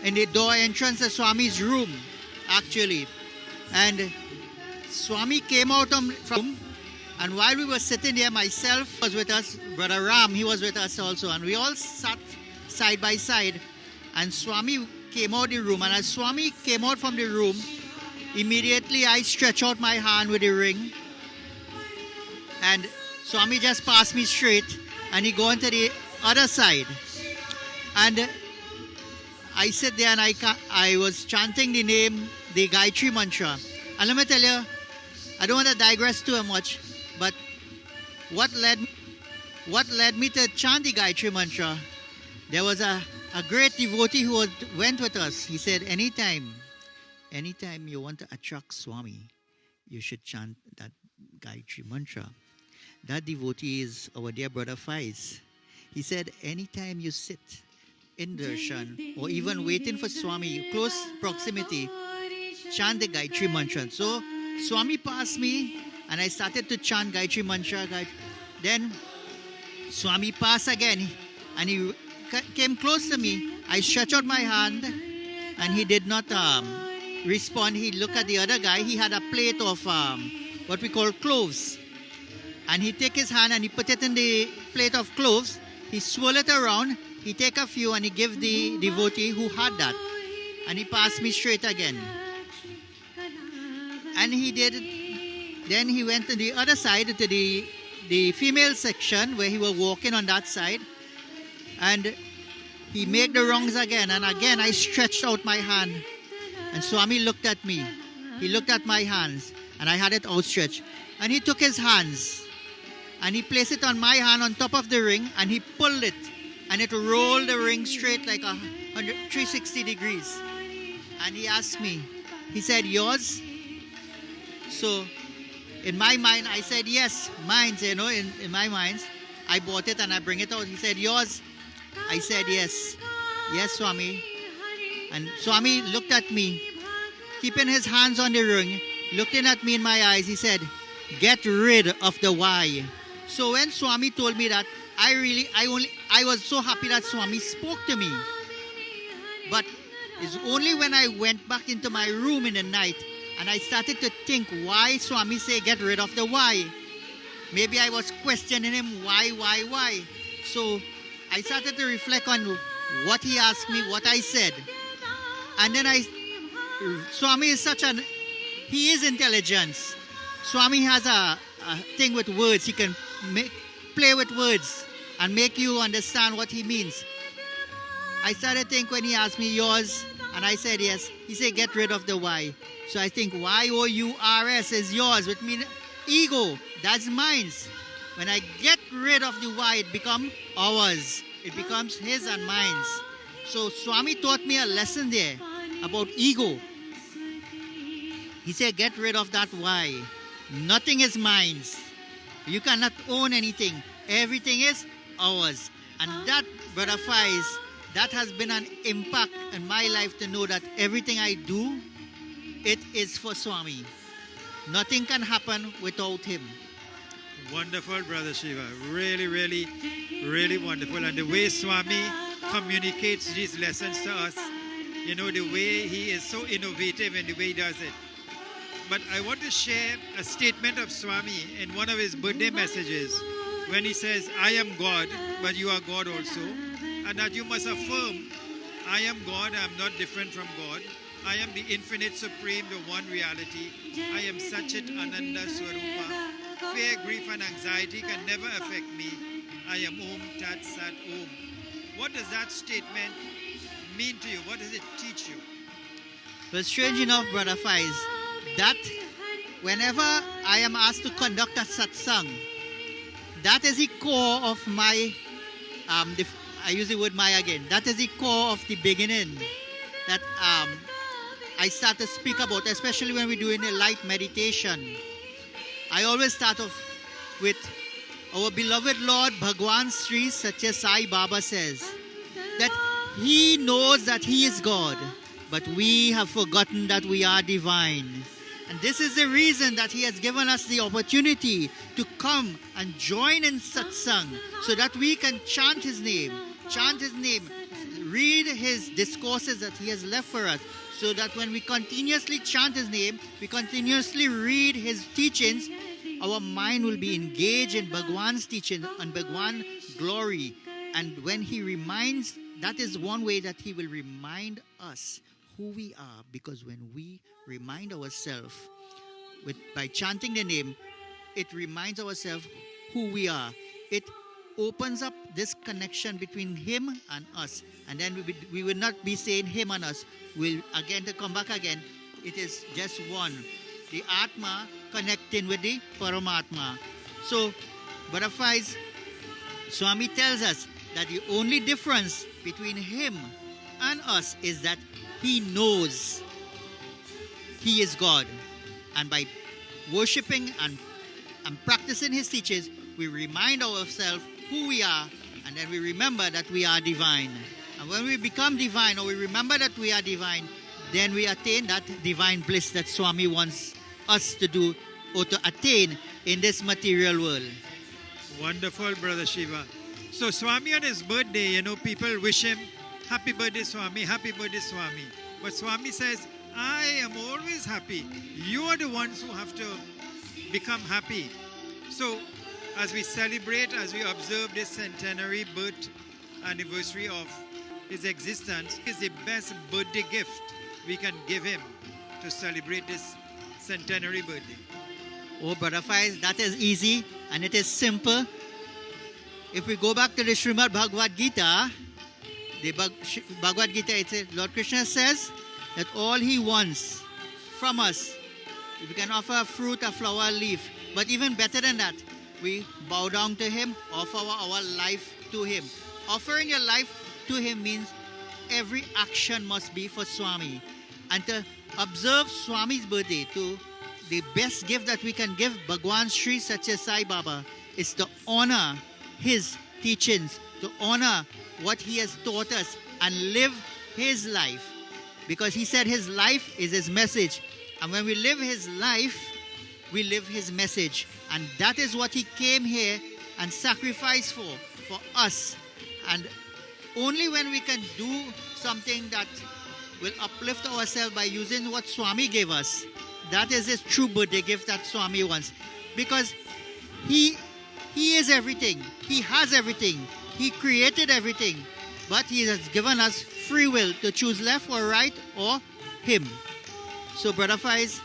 in the door entrance of Swami's room, actually. And Swami came out from, and while we were sitting there, myself was with us, Brother Ram, he was with us also, and we all sat side by side. And Swami came out the room, and as Swami came out from the room, immediately I stretched out my hand with the ring, and Swami just passed me straight, and he go into the other side. And I sit there and I was chanting the name, the Gayatri mantra. And let me tell you, I don't want to digress too much, but what led me to chant the Gayatri mantra, there was a great devotee who went with us. He said, anytime you want to attract Swami, you should chant that Gayatri mantra. That devotee is our dear brother Faiz. He said, anytime you sit in darshan or even waiting for Swami, close proximity, chant the Gayatri mantra. So Swami passed me and I started to chant Gayatri mantra. Then Swami passed again and he came close to me. I stretched out my hand and he did not respond. He looked at the other guy. He had a plate of what we call cloves. And he take his hand and he put it in the plate of cloves. He swirl it around. He take a few and he give the devotee who had that. And he passed me straight again. And he did. Then he went to the other side, to the female section where he was walking on that side. And he made the rungs again. And again I stretched out my hand. And Swami looked at me. He looked at my hands. And I had it outstretched. And he took his hands. And he placed it on my hand on top of the ring. And he pulled it. And it rolled the ring straight like 360 degrees. And he asked me. He said, yours? So in my mind, I said, yes, mine. You know, in my mind, I bought it and I bring it out. He said, yours? I said, yes. Yes, Swami. And Swami looked at me, keeping his hands on the ring, looking at me in my eyes. He said, get rid of the why. So when Swami told me that, I was so happy that Swami spoke to me. But it's only when I went back into my room in the night and I started to think why Swami say get rid of the why. Maybe I was questioning him why. So I started to reflect on what he asked me, what I said. And then Swami is he is intelligence. Swami has a thing with words. He can play with words and make you understand what he means. I started to think when he asked me yours, and I said yes. He said get rid of the why. So I think Y-O-U-R-S is yours, which means ego. That's mine. When I get rid of the why, it becomes ours. It becomes his and mine. So Swami taught me a lesson there about ego. He said get rid of that why. Nothing is mine. You cannot own anything. Everything is ours. And that, Brother Faiz, that has been an impact in my life to know that everything I do, it is for Swami. Nothing can happen without him. Wonderful, Brother Shiva. Really, really, really wonderful. And the way Swami communicates these lessons to us, you know, the way he is so innovative in the way he does it. But I want to share a statement of Swami in one of his birthday messages when he says, I am God, but you are God also. And that you must affirm, I am God, I am not different from God. I am the infinite supreme, the one reality. I am Satchit Ananda Swarupa. Fear, grief and anxiety can never affect me. I am Om Tat Sat Om. What does that statement mean to you? What does it teach you? Well, strange enough, Brother Faiz, that whenever I am asked to conduct a satsang, that is the core of my, I use the word my again, that is the core of the beginning that I start to speak about, especially when we're doing a light meditation. I always start off with our beloved Lord Bhagwan Sri Satya Sai Baba says that He knows that He is God, but we have forgotten that we are divine. And this is the reason that He has given us the opportunity to come and join in satsang so that we can chant His name, read His discourses that He has left for us, so that when we continuously chant His name, we continuously read His teachings, our mind will be engaged in Bhagwan's teaching and Bhagwan glory. And when He reminds, that is one way that He will remind us who we are, because when we remind ourselves by chanting the name, it reminds ourselves who we are. It opens up this connection between Him and us, and then we will not be saying Him and us. We'll again to come back again. It is just one, the Atma connecting with the Paramatma. So, Brother Faiz, Swami tells us that the only difference between Him and us is that He knows He is God. And by worshipping and practicing His teachings, we remind ourselves who we are, and then we remember that we are divine. And when we become divine, or we remember that we are divine, then we attain that divine bliss that Swami wants us to do or to attain in this material world. Wonderful, Brother Shiva. So Swami on his birthday, people wish him, happy birthday Swami, happy birthday Swami. But Swami says, I am always happy. You are the ones who have to become happy. So as we celebrate, as we observe this centenary birth anniversary of his existence, is the best birthday gift we can give him to celebrate this centenary birthday. Oh, Brother Faiz, that is easy and it is simple. If we go back to the Srimad Bhagavad Gita, Bhagavad Gita, it says, Lord Krishna says that all He wants from us, if we can offer a fruit, a flower, a leaf, but even better than that, we bow down to Him, offer our life to Him. Offering your life to Him means every action must be for Swami. And to observe Swami's birthday, the best gift that we can give Bhagwan Sri Satya Sai Baba is to honor His teachings, to honor what He has taught us and live His life. Because He said His life is His message. And when we live His life, we live His message. And that is what He came here and sacrificed for us. And only when we can do something that will uplift ourselves by using what Swami gave us, that is His true birthday gift that Swami wants. Because He is everything. He has everything. He created everything. But He has given us free will to choose left or right or Him. So, Brother Faiz,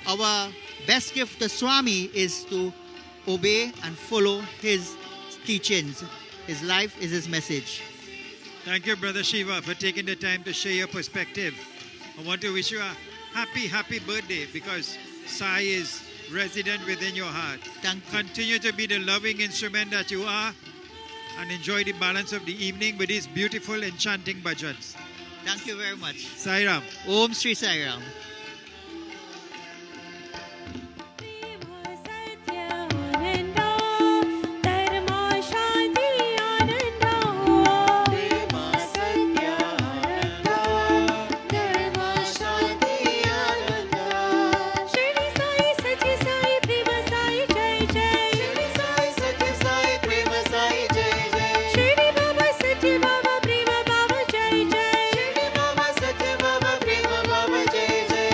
our best gift to Swami is to obey and follow His teachings. His life is His message. Thank you, Brother Shiva, for taking the time to share your perspective. I want to wish you a happy birthday, because Sai is resident within your heart. Continue to be the loving instrument that you are, and enjoy the balance of the evening with these beautiful enchanting bhajans. Thank you very much. Sai Ram. Om Sri Sai Ram. Jai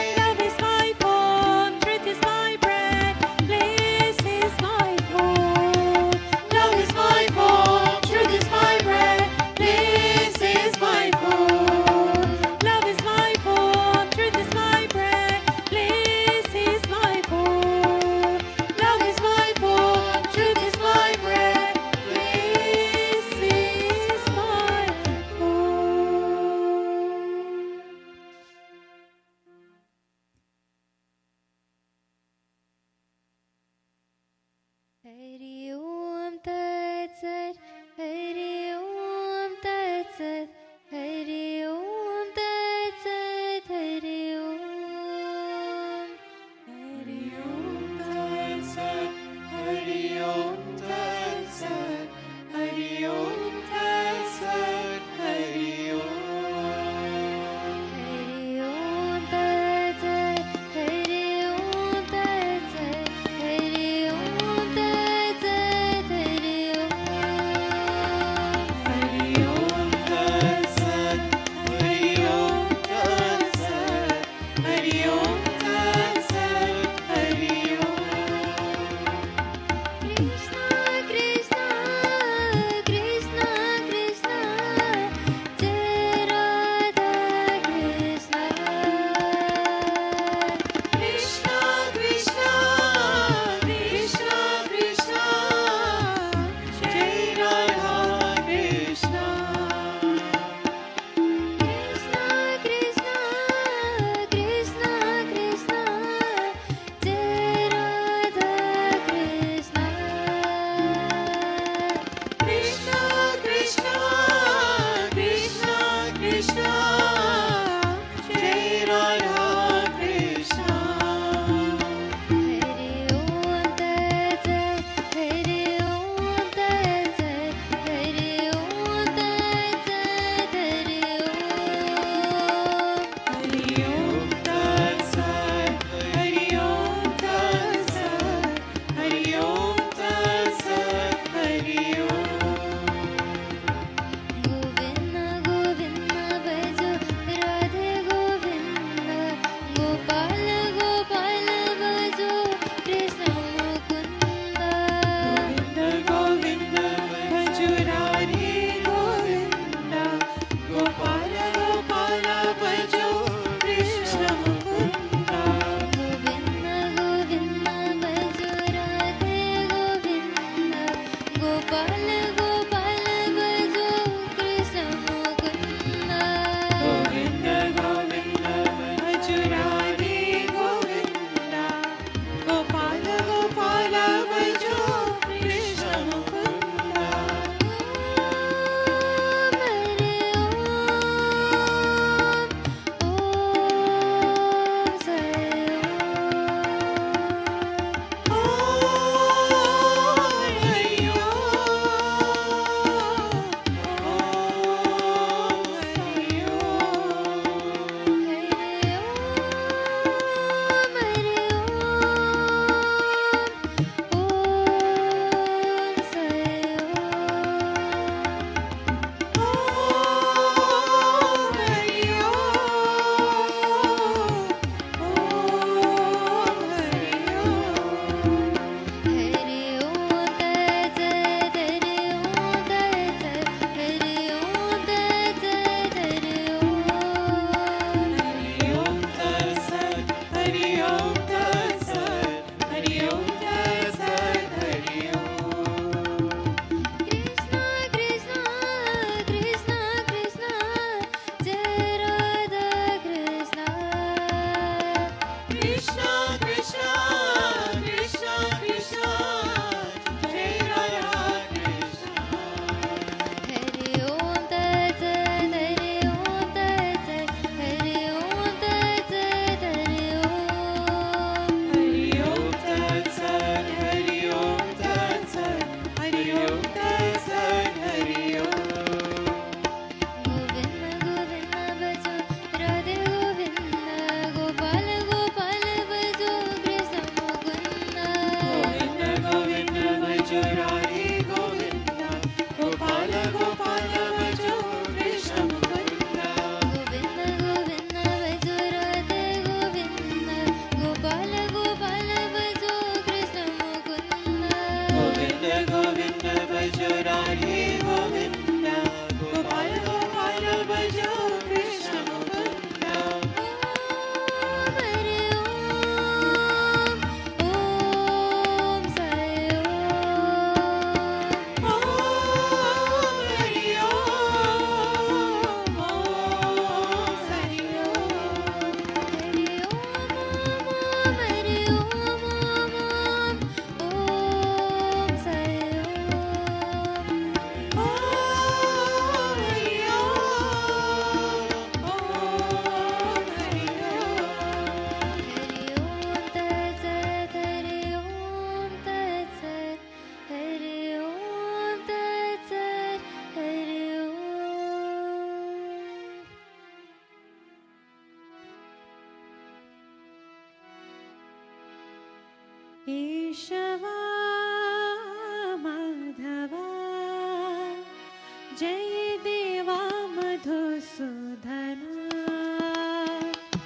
जय देवा मधुसूदना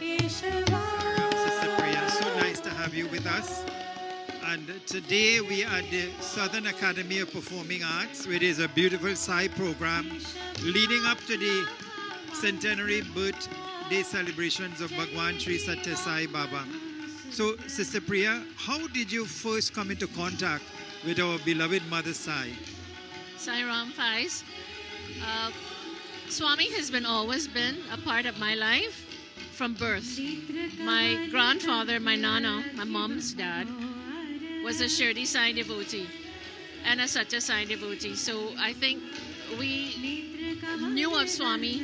ईश्वरा. Sister Priya, so nice to have you with us. And today we are at the Southern Academy of Performing Arts, where there's a beautiful Sai program leading up to the centenary birthday celebrations of Bhagwan Sri Satya Sai Baba. So, Sister Priya, how did you first come into contact with our beloved Mother Sai? Sai Ram Faiz. Swami has always been a part of my life from birth. My grandfather, my nana, my mom's dad, was a Shirdi Sai devotee and a Satya Sai devotee. So I think we knew of Swami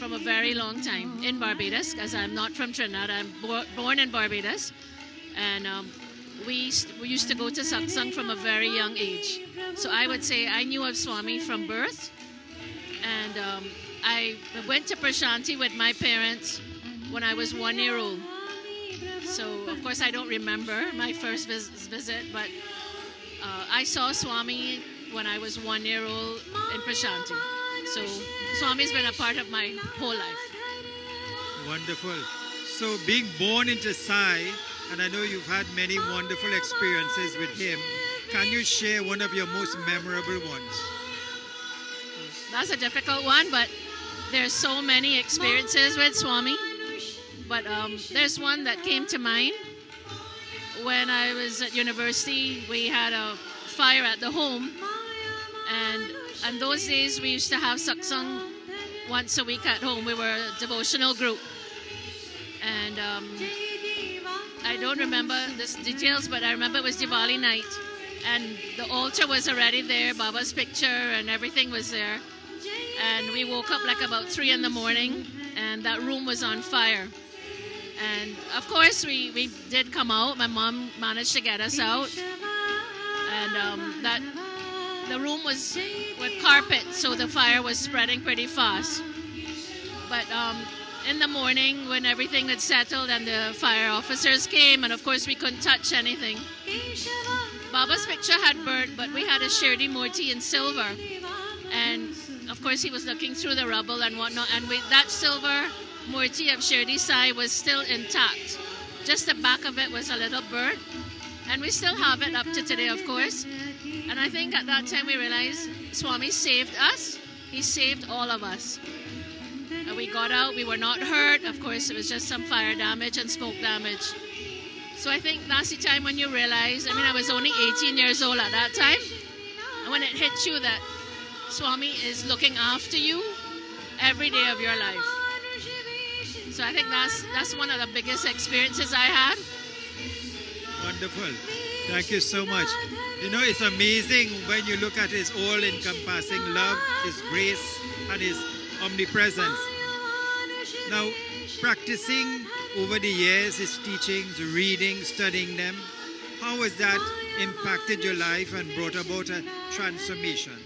from a very long time in Barbados, because I'm not from Trinidad. I'm born in Barbados. And we used to go to satsang from a very young age. So I would say I knew of Swami from birth. And I went to Prashanti with my parents when I was 1 year old. So, of course, I don't remember my first visit, but I saw Swami when I was 1 year old in Prashanti. So, Swami's been a part of my whole life. Wonderful. So, being born into Sai, and I know you've had many wonderful experiences with him, can you share one of your most memorable ones? That's a difficult one, but there's so many experiences with Swami. But there's one that came to mind. When I was at university, we had a fire at the home. And those days, we used to have satsang once a week at home. We were a devotional group. And I don't remember the details, but I remember it was Diwali night. And the altar was already there, Baba's picture and everything was there. And we woke up like about 3 in the morning, and that room was on fire. And of course, we did come out. My mom managed to get us out. And the room was with carpet, so the fire was spreading pretty fast. But in the morning, when everything had settled and the fire officers came, and of course we couldn't touch anything, Baba's picture had burnt, but we had a Shirdi Murti in silver. And of course he was looking through the rubble and whatnot, and that silver Murti of Shirdi Sai was still intact. Just the back of it was a little burnt, and we still have it up to today, of course. And I think at that time we realized Swami saved us. He saved all of us. And we got out, we were not hurt. Of course, it was just some fire damage and smoke damage. So I think that's the time when you realize, I was only 18 years old at that time. And when it hits you that Swami is looking after you every day of your life. So I think that's one of the biggest experiences I had. Wonderful. Thank you so much. You know, it's amazing when you look at his all-encompassing love, his grace, and his omnipresence. Now, practicing over the years his teachings, reading, studying them, how has that impacted your life and brought about a transformation?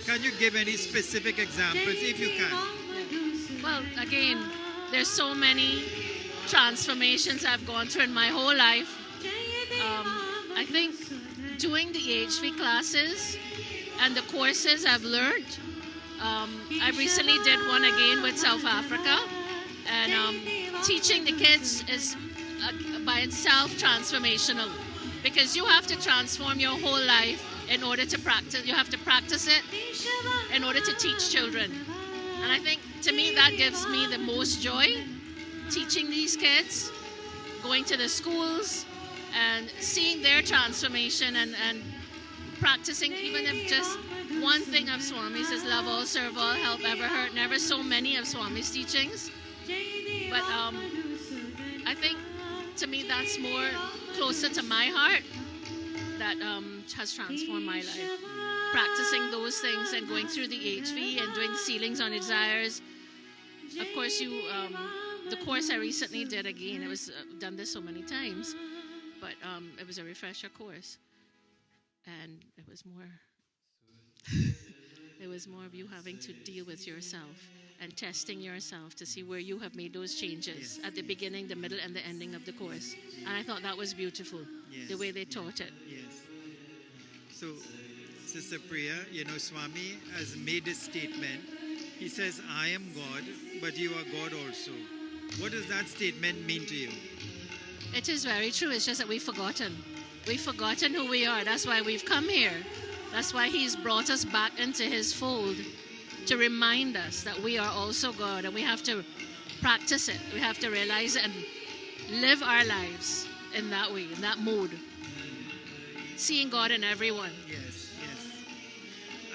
Can you give any specific examples, if you can? Well, again, there's so many transformations I've gone through in my whole life. I think doing the HV classes and the courses I've learned. I recently did one again with South Africa, and teaching the kids is by itself transformational, because you have to transform your whole life in order to practice. You have to practice it in order to teach children. And I think, to me, that gives me the most joy, teaching these kids, going to the schools and seeing their transformation and practicing, even if just one thing of Swami's is love all, serve all, help ever, hurt never. So many of Swami's teachings. But I think, to me, that's more closer to my heart, that has transformed my life. Practicing those things and going through the HV and doing sealings on desires. Of course, the course I recently did again, it was done this so many times, but it was a refresher course, and it was more of you having to deal with yourself and testing yourself to see where you have made those changes at the beginning, the middle, and the ending of the course. And I thought that was beautiful, the way they taught it. Yes. So Sister Priya, you know, Swami has made this statement. He says, I am God, but you are God also. What does that statement mean to you? It is very true. It's just that we've forgotten. We've forgotten who we are. That's why we've come here. That's why he's brought us back into his fold to remind us that we are also God, and we have to practice it. We have to realize it and live our lives in that way, in that mode. Seeing God in everyone. Yes, yes.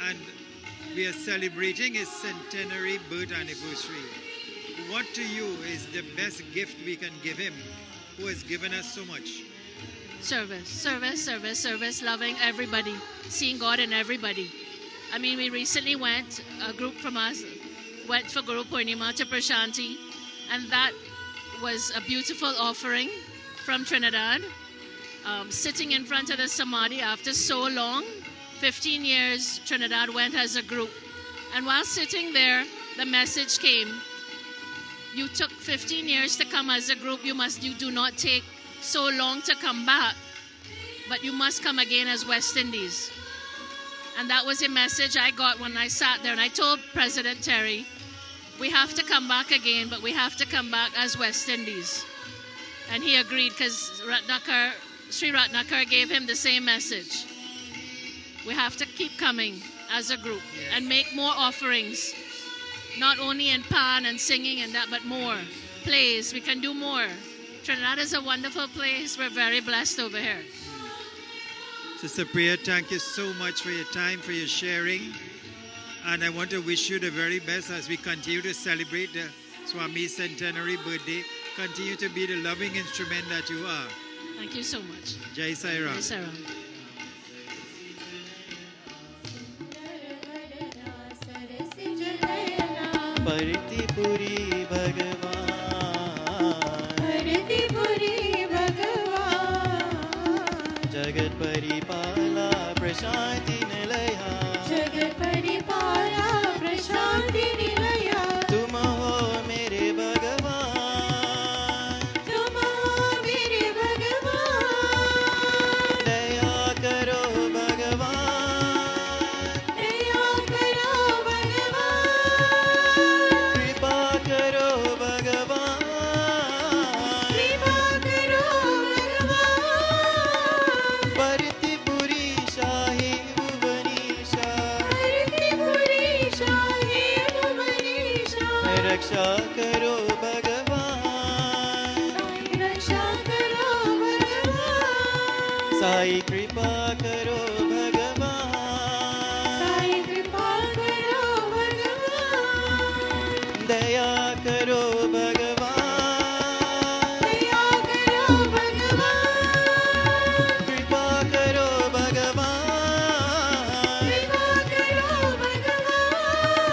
And we are celebrating his centenary birth anniversary. What to you is the best gift we can give him, who has given us so much? Service, service, service, service, loving everybody, seeing God in everybody. I mean, we recently went, a group from us went for Guru Purnima to Prashanti, and that was a beautiful offering from Trinidad. Sitting in front of the Samadhi after so long, 15 years, Trinidad went as a group. And while sitting there, the message came, you took 15 years to come as a group, you do not take so long to come back, but you must come again as West Indies. And that was a message I got when I sat there, and I told President Terry, we have to come back again, but we have to come back as West Indies. And he agreed, because Sri Ratnakar gave him the same message. We have to keep coming as a group and make more offerings, not only in pan and singing and that, but more plays. We can do more. Trinidad is a wonderful place. We're very blessed over here. Sister Priya, thank you so much for your time, for your sharing. And I want to wish you the very best as we continue to celebrate the Swami's centenary birthday. Continue to be the loving instrument that you are. Thank you so much. Jai Sai Ram. Jai Sai Ram. परतिपुरी भगवान परतिपुरी भगवान जगत परिपाला प्रशांति निलया जगत परिपाला प्रशांति निलया तुम हो मेरे भगवान तुम हो मेरे भगवान दया करो भगवान दया करो भगवान कृपा करो भगवान कृपा करो भगवान परतिपुरी शाही भुवनीशा परतिपुरी शाही भुवनीशा रक्षा करो भगवान रक्षा करो भगवान साई कृपा करो भगवान साई कृपा करो भगवान दया करो भगवान दया करो भगवान कृपा करो भगवान कृपा करो भगवान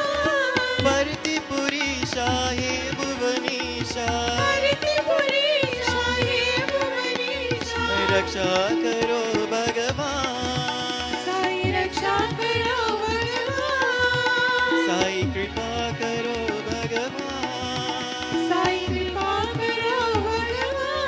परतिपुरी शाही भुवनीशा परतिपुरी शाही भुवनीशा रक्षा करो भगवान साई रक्षा करो भगवान साई कृपा करो भगवान साई कृपा करो भगवान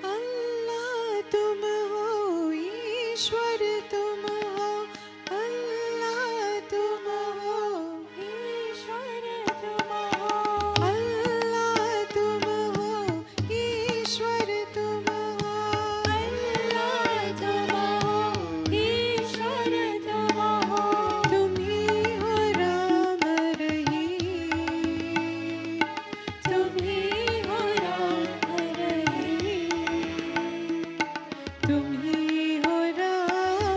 अल्लाह तुम हो ईश्वर तुम हो अल्लाह तुम हो ईश्वर तुम हो अल्लाह तुम हो ईश्वर तुम हो अल्लाह तुम हो ईश्वर तुम हो तुम ही हो राम रहीम तुम ही हो राम रहीम तुम ही हो Ram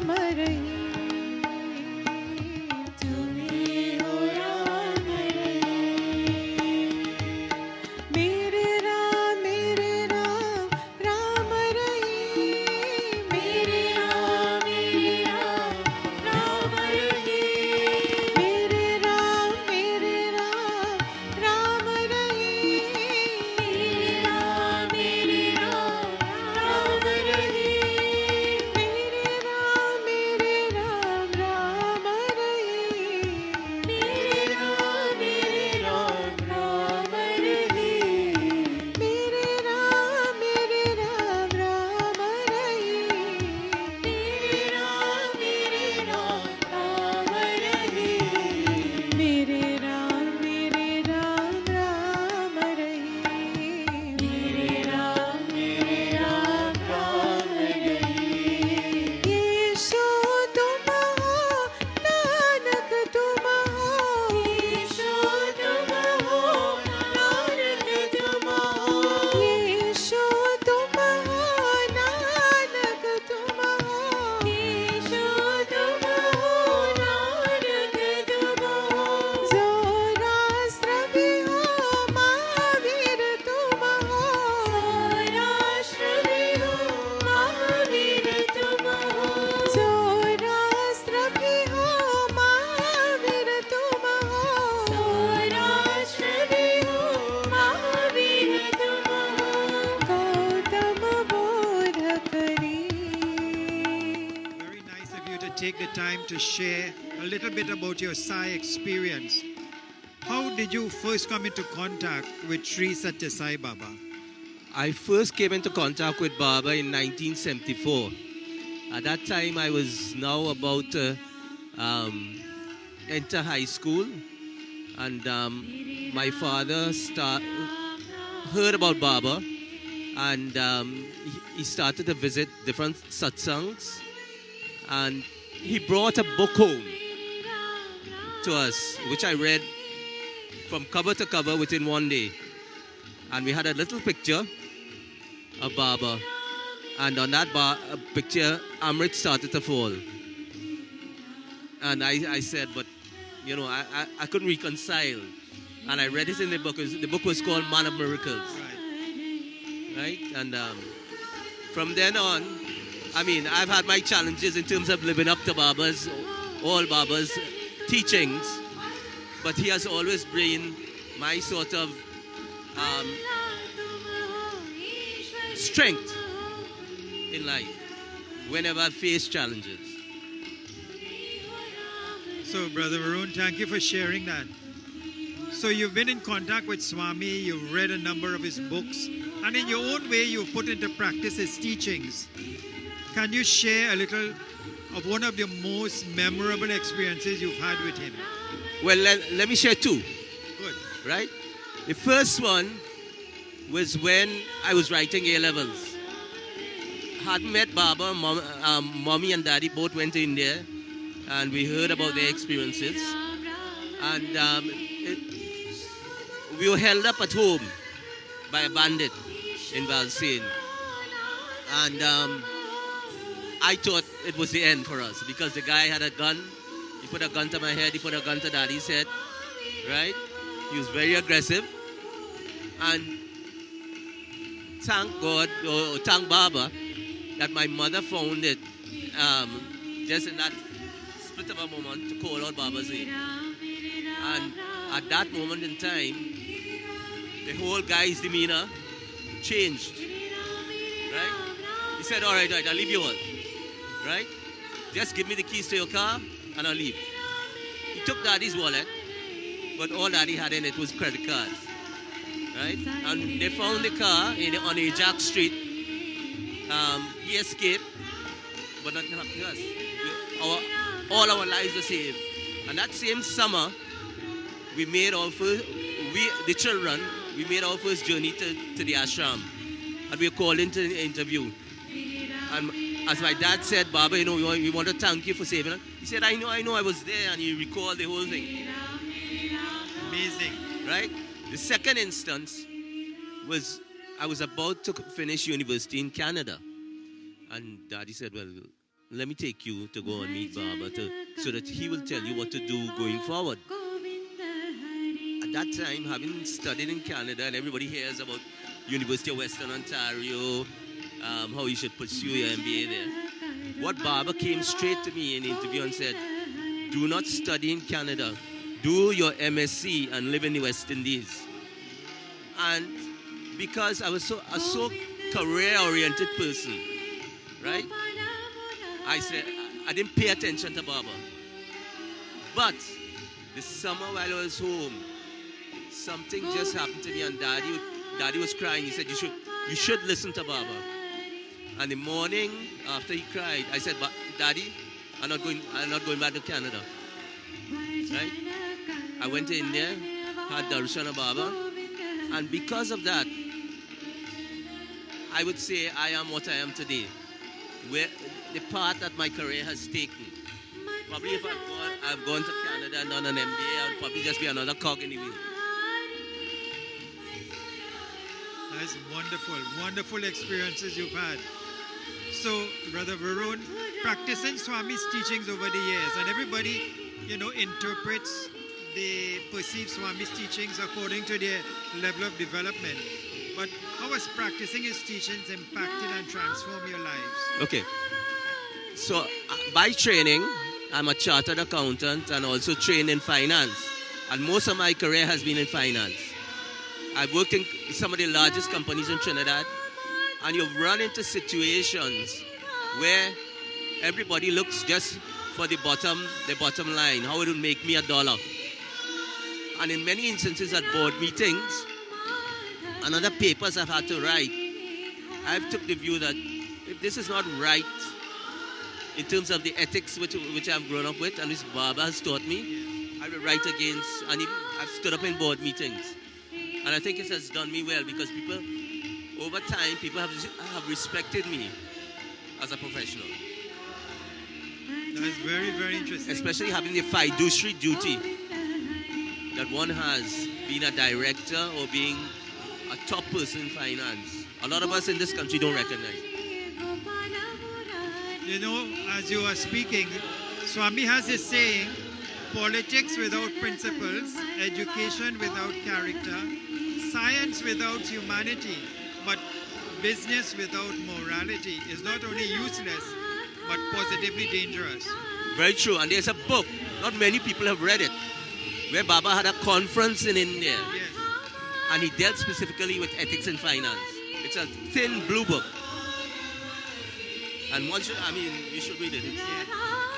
time to share a little bit about your Sai experience. How did you first come into contact with Sri Satya Sai Baba? I first came into contact with Baba in 1974. At that time, I was now about to enter high school, and my father heard about Baba, and he started to visit different satsangs, and he brought a book home to us, which I read from cover to cover within one day. And we had a little picture of Baba, and on that picture, Amrit started to fall. And I said, but you know, I couldn't reconcile. And I read it in the book. The book was called Man of Miracles. Right? And from then on, I mean, I've had my challenges in terms of living up to all Baba's teachings. But he has always been my sort of strength in life whenever I face challenges. So, Brother Varun, thank you for sharing that. So you've been in contact with Swami, you've read a number of his books, and in your own way you've put into practice his teachings. Can you share a little of one of the most memorable experiences you've had with him? Well, let me share two. Good. Right? The first one was when I was writing A-levels. Hadn't met Baba, mommy and daddy both went to India, and we heard about their experiences. And we were held up at home by a bandit in Valsain. And I thought it was the end for us because the guy had a gun. He put a gun to my head, he put a gun to daddy's head, right? He was very aggressive. And thank God, or thank Baba, that my mother found it just in that split of a moment to call out Baba's name. And at that moment in time, the whole guy's demeanor changed, right? He said, all right, I'll leave you all, right? Just give me the keys to your car and I'll leave. He took daddy's wallet, but all daddy had in it was credit cards, right? And they found the car on Ajax Street. He escaped, but nothing happened to us. All our lives were saved. And that same summer, we made our first, the children, we made our first journey to the ashram. And we were called into an interview. And as my dad said, Baba, you know, we want to thank you for saving us. He said, I know, I was there. And he recalled the whole thing. Amazing. Right? The second instance was, I was about to finish university in Canada. And Daddy said, well, let me take you to go and meet Baba so that he will tell you what to do going forward. At that time, having studied in Canada, and everybody hears about University of Western Ontario, how you should pursue your MBA there. What Baba came straight to me in the interview and said, do not study in Canada. Do your MSc and live in the West Indies. And because I was a so career-oriented person, right? I said, I didn't pay attention to Baba. But the summer while I was home, something just happened to me, and Daddy was crying. He said, you should listen to Baba. And the morning after he cried, I said, Daddy, I'm not going back to Canada. Right? I went to India, had darshan of Baba, and because of that, I would say I am what I am today. Where the path that my career has taken. Probably if I've gone to Canada and done an MBA, I'll probably just be another cog in the wheel. That's wonderful, wonderful experiences you've had. So, Brother Varun, practicing Swami's teachings over the years, and everybody, you know, interprets, they perceive Swami's teachings according to their level of development. But how has practicing his teachings impacted and transformed your lives? Okay. So, by training, I'm a chartered accountant and also trained in finance. And most of my career has been in finance. I've worked in some of the largest companies in Trinidad. And you've run into situations where everybody looks just for the bottom line, how it would make me $1. And in many instances at board meetings and other papers I've had to write, I've took the view that if this is not right in terms of the ethics which I've grown up with and which Baba has taught me, I will write against, and even I've stood up in board meetings. And I think it has done me well because people, over time, people have respected me as a professional. That's very, very interesting. Especially having the fiduciary duty that one has, being a director or being a top person in finance. A lot of us in this country don't recognize it. You know, as you are speaking, Swami has this saying, politics without principles, education without character, science without humanity, but business without morality is not only useless, but positively dangerous. Very true. And there's a book, not many people have read it, where Baba had a conference in India. Yes. And he dealt specifically with ethics and finance. It's a thin blue book. And you should read it.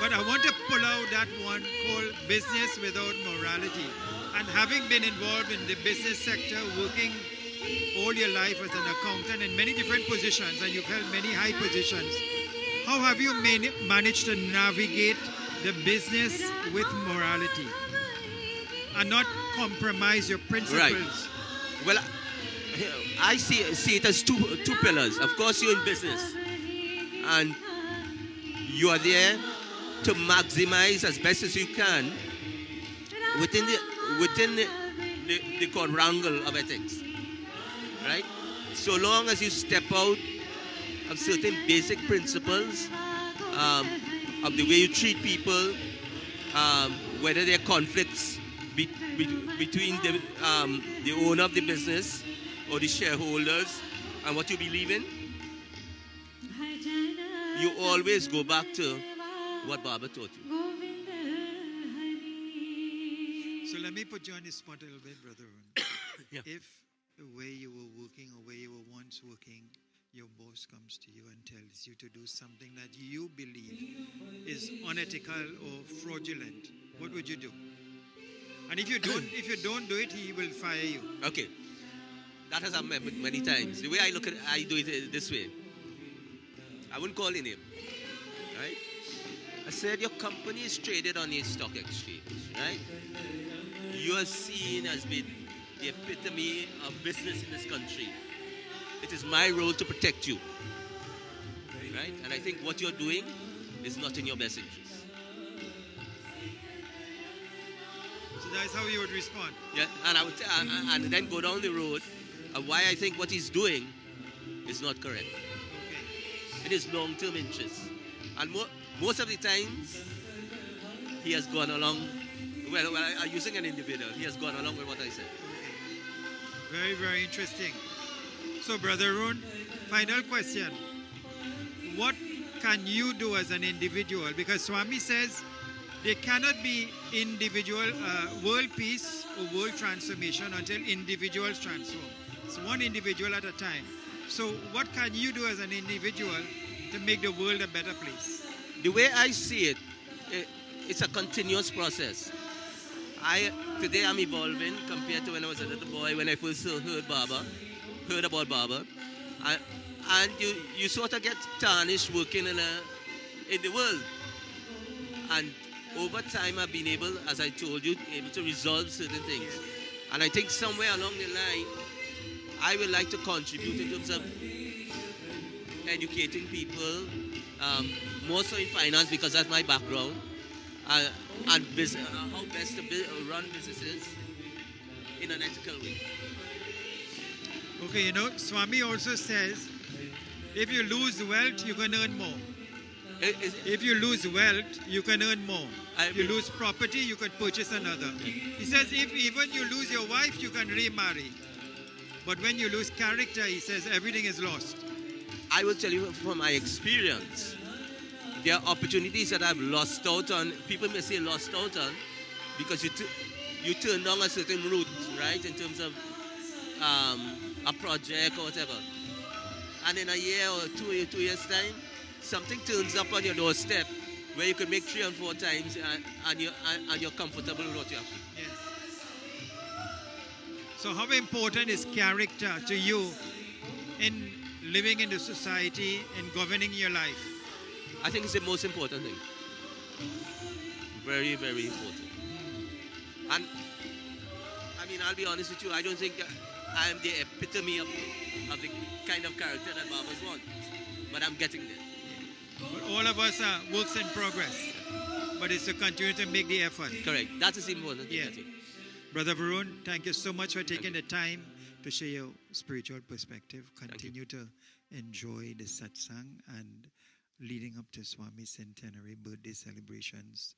But I want to pull out that one called Business Without Morality. And having been involved in the business sector, working all your life as an accountant in many different positions, and you've held many high positions, how have you managed to navigate the business with morality and not compromise your principles? Right. Well, I see it as two pillars. Of course, you're in business, and you are there to maximize as best as you can within the quadrangle of ethics, right? So long as you step out of certain basic principles of the way you treat people, whether there are conflicts between the owner of the business or the shareholders and what you believe in, you always go back to what Baba taught you. So let me put you on the spot a little bit, Brother Arun. Yeah. If the way you were working or where you were once working, your boss comes to you and tells you to do something that you believe is unethical or fraudulent, what would you do? And if you don't do it, he will fire you. Okay. That has happened many times. The way I look at it, I do it this way. I wouldn't call your name. Right? I said your company is traded on the stock exchange, right? You are seen as being the epitome of business in this country. It is my role to protect you. Right? And I think what you're doing is not in your best interest. So that's how you would respond. Yeah, and I would and then go down the road of why I think what he's doing is not correct. Okay. It is long-term interest. And most of the times, he has gone along, I'm using an individual, he has gone along with what I said. Very, very interesting. So, Brother Arun, final question. What can you do as an individual? Because Swami says there cannot be individual world peace or world transformation until individuals transform. It's one individual at a time. So what can you do as an individual to make the world a better place? The way I see it, it's a continuous process. Today I'm evolving compared to when I was a little boy, when I first heard about Baba. And you sort of get tarnished working in the world. And over time I've been able, as I told you, able to resolve certain things. And I think somewhere along the line, I would like to contribute in terms of educating people, more so in finance because that's my background, and business, how best to run businesses in an ethical way. Okay, Swami also says, if you lose wealth, you can earn more. If you lose wealth, you can earn more. If you lose property, you can purchase another. He says, if even you lose your wife, you can remarry. But when you lose character, he says, everything is lost. I will tell you from my experience, there are opportunities that I've lost out on. People may say lost out on because you turn down a certain route, right, in terms of a project or whatever. And in a year or 2 years' time, something turns up on your doorstep where you could make 3 and 4 times and you're comfortable with what you have to. Yes. So how important is character to you in living in the society and governing your life? I think it's the most important thing. Very, very important. And I mean, I'll be honest with you, I don't think I am the epitome of the kind of character that Baba's want. But I'm getting there. But all of us are works in progress. But it's to continue to make the effort. Correct. That is important thing, I think. Brother Varun, thank you so much for taking the time to share your spiritual perspective. Continue to enjoy the satsang and leading up to Swami's centenary birthday celebrations.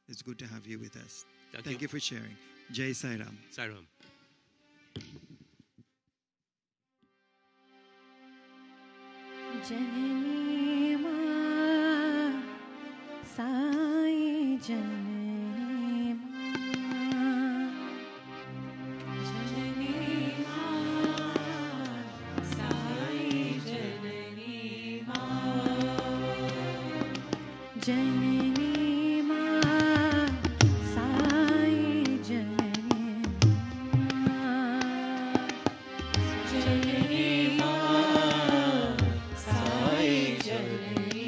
It's good to have you with us. Thank you for sharing. Jai Sai Ram. Sai Ram. जननी माँ साई जननी माँ जननी माँ साई जननी माँ जननी माँ साई जननी माँ जननी माँ साई जननी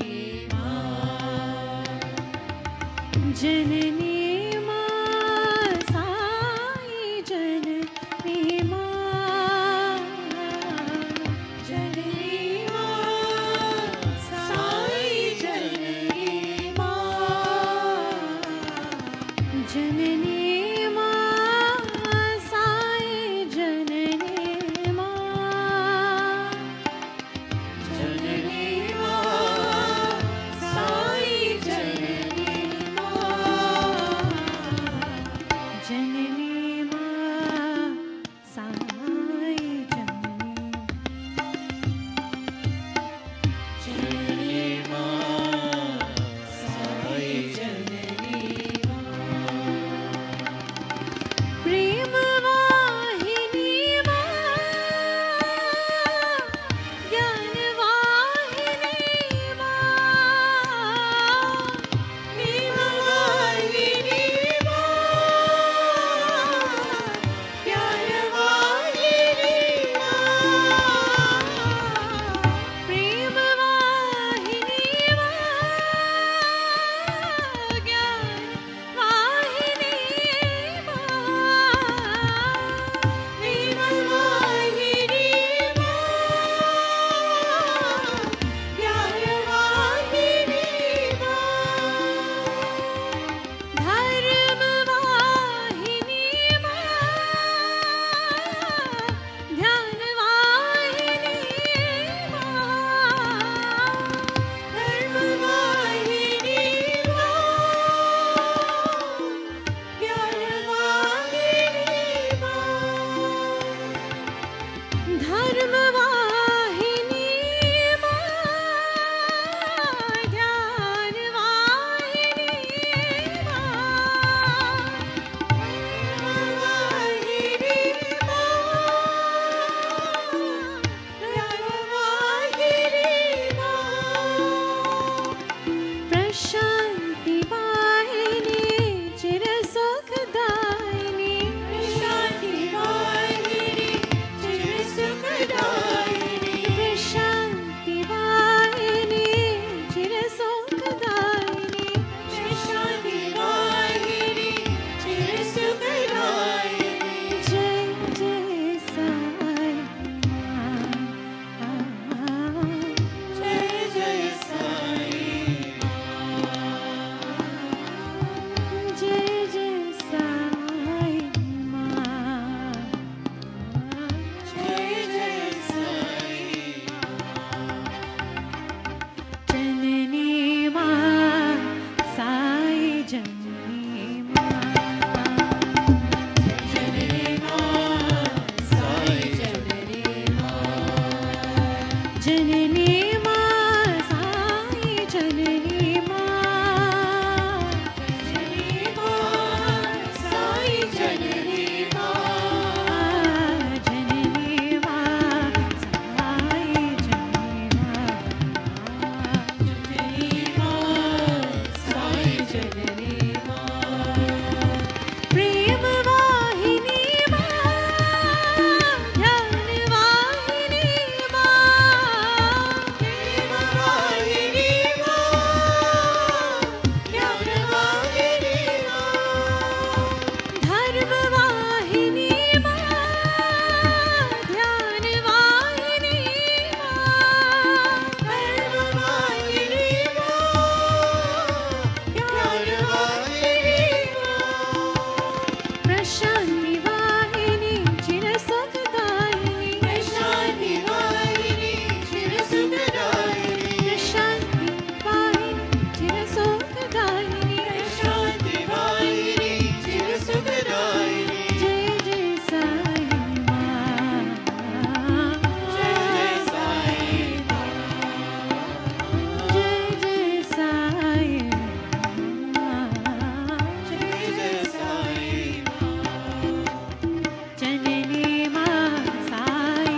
माँ जननी प्रशांति वाहिनी चिर सुखदायिनी प्रशांति वाहिनी चिर सुखदायिनी प्रशांति वाहिनी चिर सुखदायिनी प्रशांति वाहिनी चिर सुखदायिनी जय जय साई मां जय जय साई जय जय साई मां जय जय साई जननी मां साई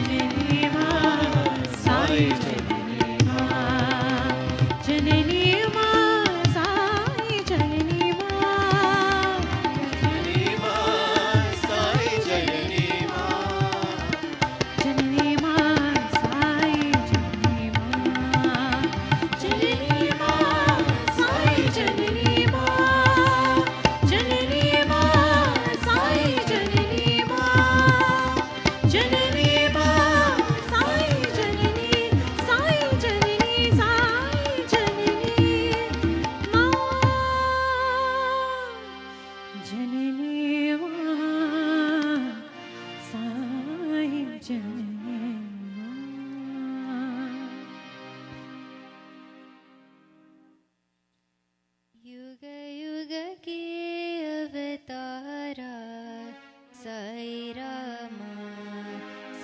जननी मां साई जननी मां जननी मां साई जननी मां जननी मां साई जननी मां जननी मां साई जननी मां जननी मां साई जननी मां जननी मां साई जननी मां जननी मां साई जननी साई जननी साई जननी मां जननी मां साई जननी मां युग युग के अवतारा साई रामा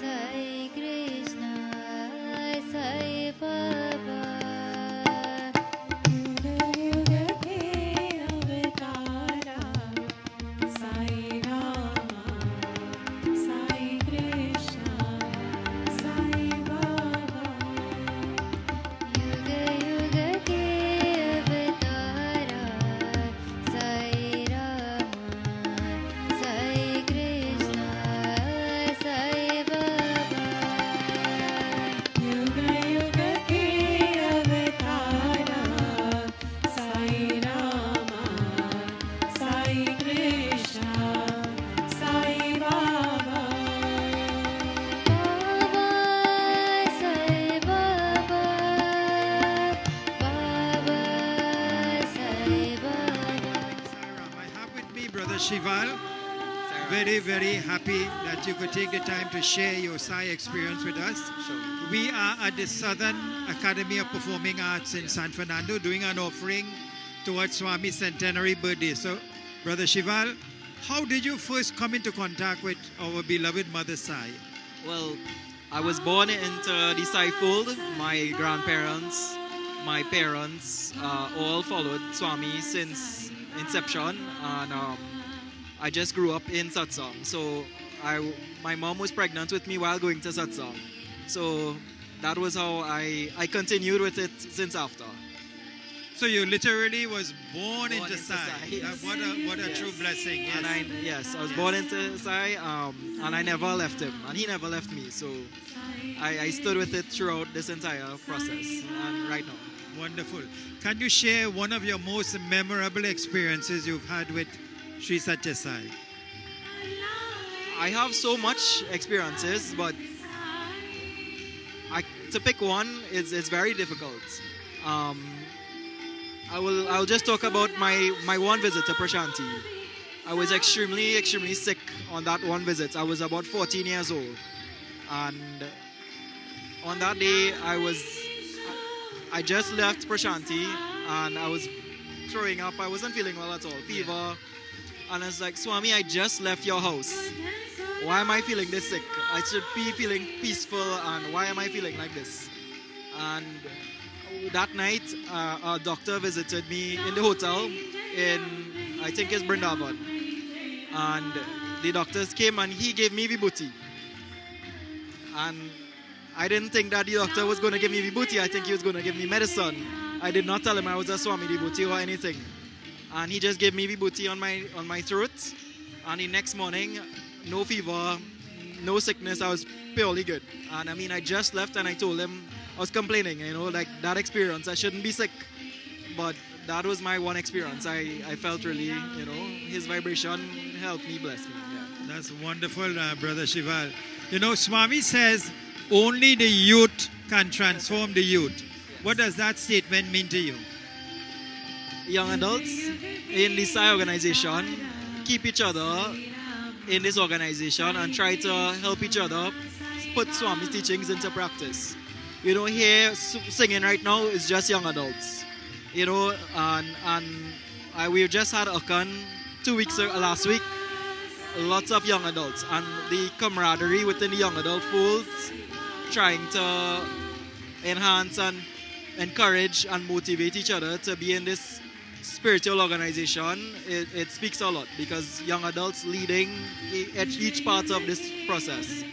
साई कृष्ण साई बाबा युग युग के अवतारा साई रामा साई कृष्ण साई बाबा युग युग के अवतारा साई रामा साई कृष्ण साई बाबा युग युग के अवतारा साई रामा साई कृष्ण साई बाबा बाबा साई बाबा बाबा Sai Baba I have with me Brother Shival. Very, very happy that you could take the time to share your Sai experience with us. We are at the Southern Academy of Performing Arts in San Fernando doing an offering towards Swami's centenary birthday. So, Brother Shival, how did you first come into contact with our beloved Mother Sai? Well, I was born into the Sai fold. My grandparents, my parents all followed Swami since inception, and I just grew up in satsang. So my mom was pregnant with me while going to satsang. So that was how I continued with it since after. So you literally was born into into Sai. Sai, yes. What a Yes. true blessing. Yes. And I was born into Sai, and I never left him, and he never left me. So I stood with it throughout this entire process, and right now. Wonderful. Can you share one of your most memorable experiences you've had with Sri Satya Sai? I have so much experiences, but to pick one, it's very difficult. I'll just talk about my one visit to Prashanti. I was extremely sick on that one visit. I was about 14 years old, and on that day I just left Prashanti and I was throwing up. I wasn't feeling well at all, fever, and I was like, Swami, I just left your house. Why am I feeling this sick? I should be feeling peaceful, and why am I feeling like this? And that night, a doctor visited me in the hotel in, I think it's Brindavan. And the doctors came and he gave me Vibhuti. And I didn't think that the doctor was going to give me Vibhuti. I think he was going to give me medicine. I did not tell him I was a Swami Vibhuti or anything. And he just gave me Vibhuti on my throat. And the next morning, no fever, no sickness. I was purely good. And I mean, I just left and I told him, I was complaining, like that experience. I shouldn't be sick. But that was my one experience. I felt really, his vibration helped me, bless me. Yeah. That's wonderful, Brother Shival. Swami says only the youth can transform the youth. What does that statement mean to you? young adults in the SAI organization keep each other in this organization and try to help each other put Swami's teachings into practice. You know, here singing right now is just young adults. You know, we just had Akan 2 weeks last week. Lots of young adults and the camaraderie within the young adult folds, trying to enhance and encourage and motivate each other to be in this spiritual organization. It speaks a lot because young adults leading at each part of this process,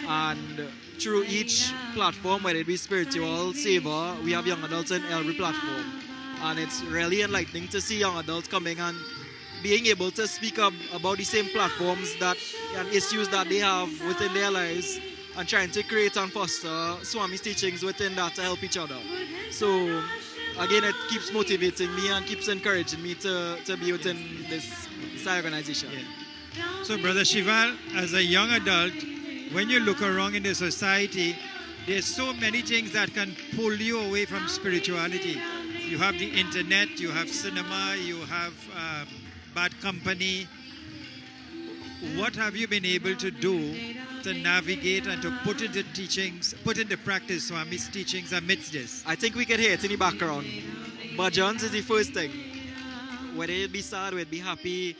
and through each platform, whether it be spiritual, savor, we have young adults in every platform, and it's really enlightening to see young adults coming and being able to speak up about the same platforms that and issues that they have within their lives, and trying to create and foster Swami's teachings within that to help each other. So again, it keeps motivating me and keeps encouraging me to be within this SAI organization. Yeah. So Brother Shival, as a young adult, when you look around in the society, there's so many things that can pull you away from spirituality. You have the internet, you have cinema, you have bad company. What have you been able to do to navigate and to put into teachings, put into practice Swami's teachings amidst this? I think we can hear it in the background. Bhajans is the first thing. Whether it be sad, whether it be happy,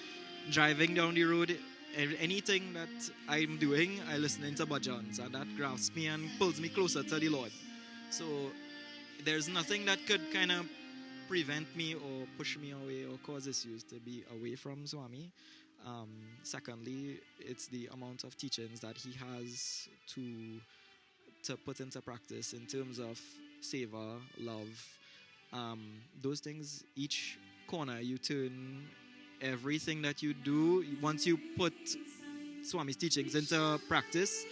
driving down the road, anything that I'm doing, I listen to bhajans, and that grasps me and pulls me closer to the Lord. So there's nothing that could kind of prevent me or push me away or cause issues to be away from Swami. Secondly, it's the amount of teachings that he has to put into practice in terms of savor, love. Those things, each corner you turn, everything that you do, once you put Swami's teachings into practice,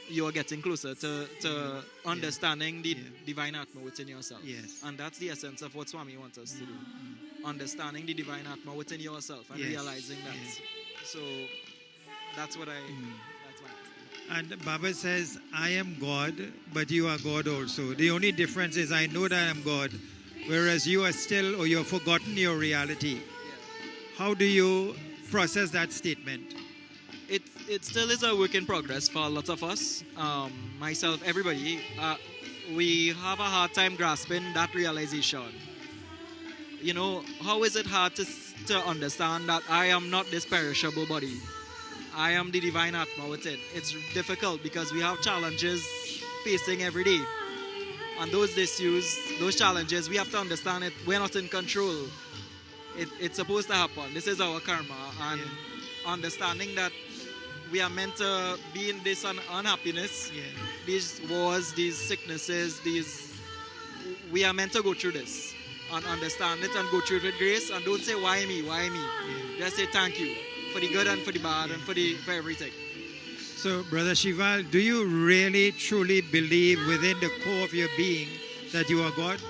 you are getting closer to understanding the divine Atma within yourself. Yes. And that's the essence of what Swami wants us to do. Understanding the divine Atma within yourself and realizing that. Yes. So that's what that's my answer. And Baba says, I am God, but you are God also. The only difference is I know that I am God, whereas you are still, or you've forgotten your reality. How do you process that statement? It still is a work in progress for a lot of us. Myself, everybody, we have a hard time grasping that realization. You know, how is it hard to understand that I am not this perishable body? I am the divine Atma within. It's difficult because we have challenges facing every day. And those issues, those challenges, we have to understand it. We're not in control. It's supposed to happen. This is our karma. And understanding that we are meant to be in this unhappiness, these wars, these sicknesses, we are meant to go through this and understand it and go through it with grace, and don't say, why me, why me? Just say thank you for the good and for the bad and for everything. So, Brother Shival, do you really, truly believe within the core of your being that you are God?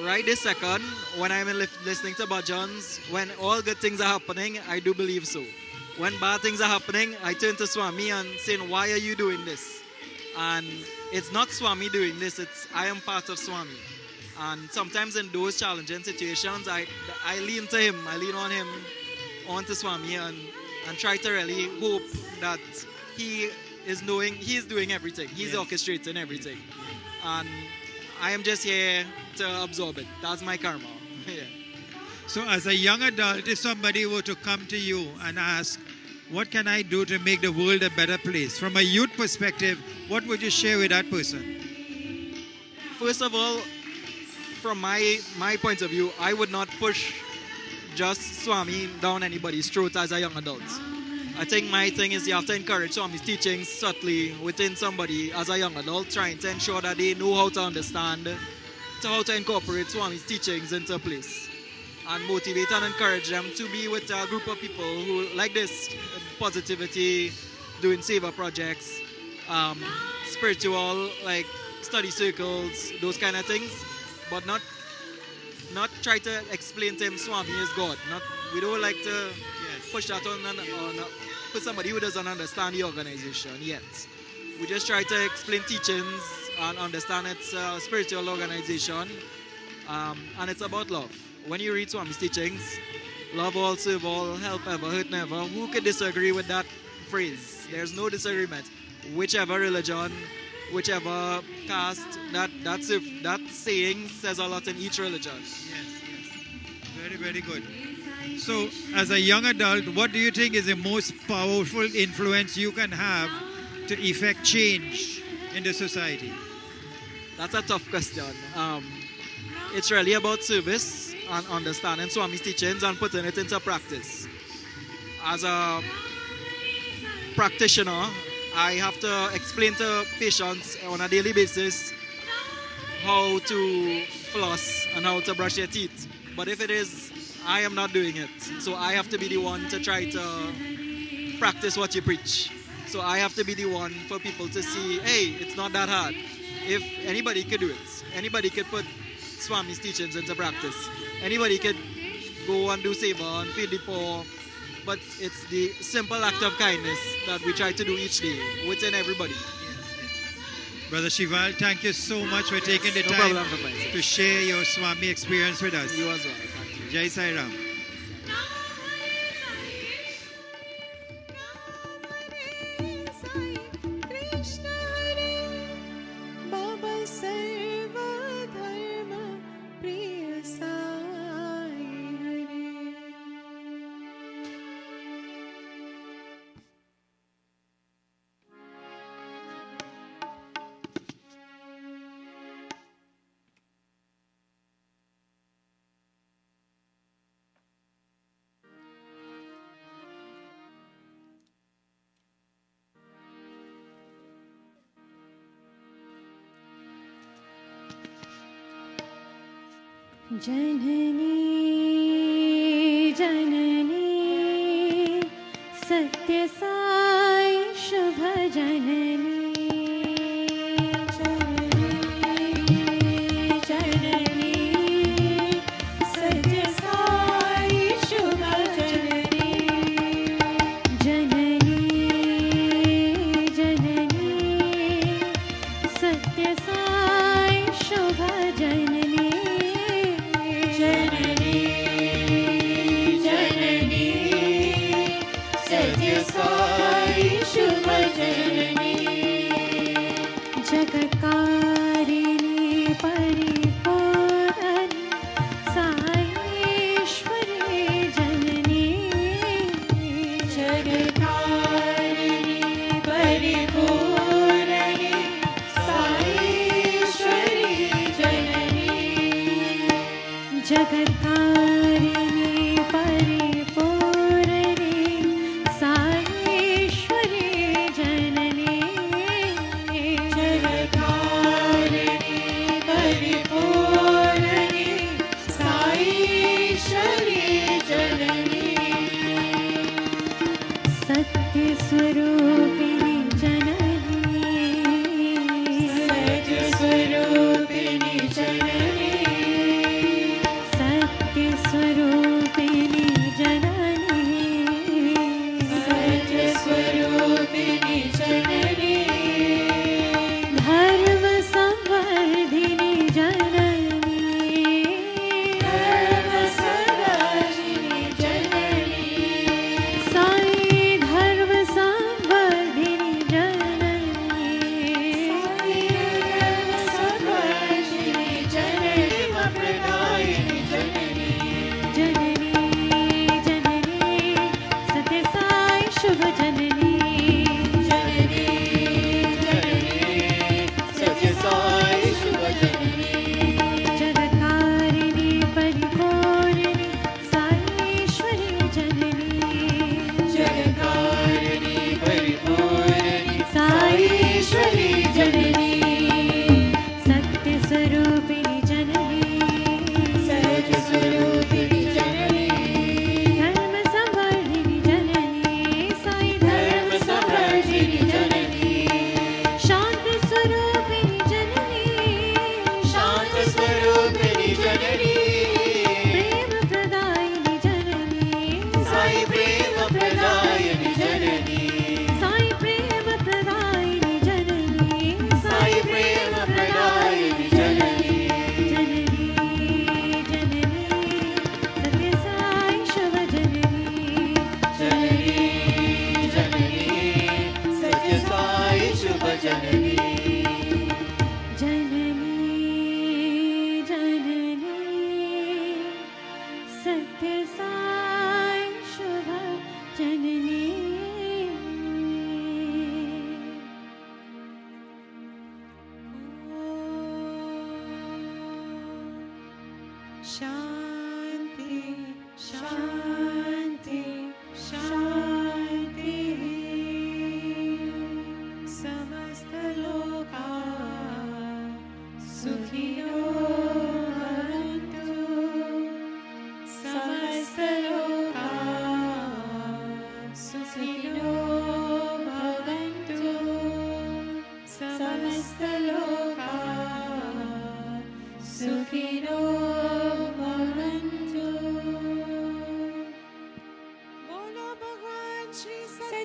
Right this second, when I'm listening to bhajans, when all good things are happening, I do believe so. When bad things are happening, I turn to Swami and saying, why are you doing this? And it's not Swami doing this, it's I am part of Swami. And sometimes in those challenging situations, I lean to him, I lean on him, onto Swami, and try to really hope that he is doing everything. He's orchestrating everything. And I am just here to absorb it. That's my karma. Yeah. So as a young adult, if somebody were to come to you and ask, what can I do to make the world a better place? From a youth perspective, what would you share with that person? First of all, from my point of view, I would not push just Swami down anybody's throat as a young adult. I think my thing is you have to encourage Swami's teachings subtly within somebody as a young adult, trying to ensure that they know how to understand, how to incorporate Swami's teachings into place, and motivate and encourage them to be with a group of people who like this, positivity, doing savor projects, spiritual, like study circles, those kind of things, but not try to explain to him Swami is God. We don't like to push that on somebody who doesn't understand the organization yet. We just try to explain teachings and understand it's a spiritual organization, And it's about love. When you read Swami's teachings, love all, serve all, help ever, hurt never, who could disagree with that phrase? There's no disagreement. Whichever religion, whichever caste, that saying says a lot in each religion. Yes. Very, very good. So, as a young adult, what do you think is the most powerful influence you can have to effect change in the society? That's a tough question. It's really about service and understanding Swami's teachings and putting it into practice. As a practitioner, I have to explain to patients on a daily basis how to floss and how to brush their teeth. But if it is, I am not doing it. So I have to be the one to try to practice what you preach. So I have to be the one for people to see, hey, it's not that hard. If anybody could do it, anybody could put Swami's teachings into practice. Anybody could go and do seva and feed the poor. But it's the simple act of kindness that we try to do each day within everybody. Brother Shival, thank you so much for taking the No time problem, Papa. to share your Swami experience with us. You as well. Thank you. Jai Sai Ram. Baba Sarva Dharma Priya Sai Hari. जननी जननी सत्य साई शुभ जननी जननी सत्य साई शुभ जननी जननी जननी सत्य साई शुभ जननी जननी जननी सत्य साई शुभ जननी जगत्कारिणी परिपूरणी साईश्वरी जननी जगत्कारिणी परिपूरणी साईश्वरी जननी जगत्कारिणी परिपूरणी साईश्वरी जननी जगत्कारिणी परिपूरणी साईश्वरी जननी सत्य स्वरूपिणी जननी सत्य स्वरूपिणी जननी सत्य स्वरूपिणी जननी सत्य स्वरूपिणी जननी धर्म संवर्धिनी जननी धर्म संवर्धिनी जननी साई धर्म संवर्धिनी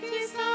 Sai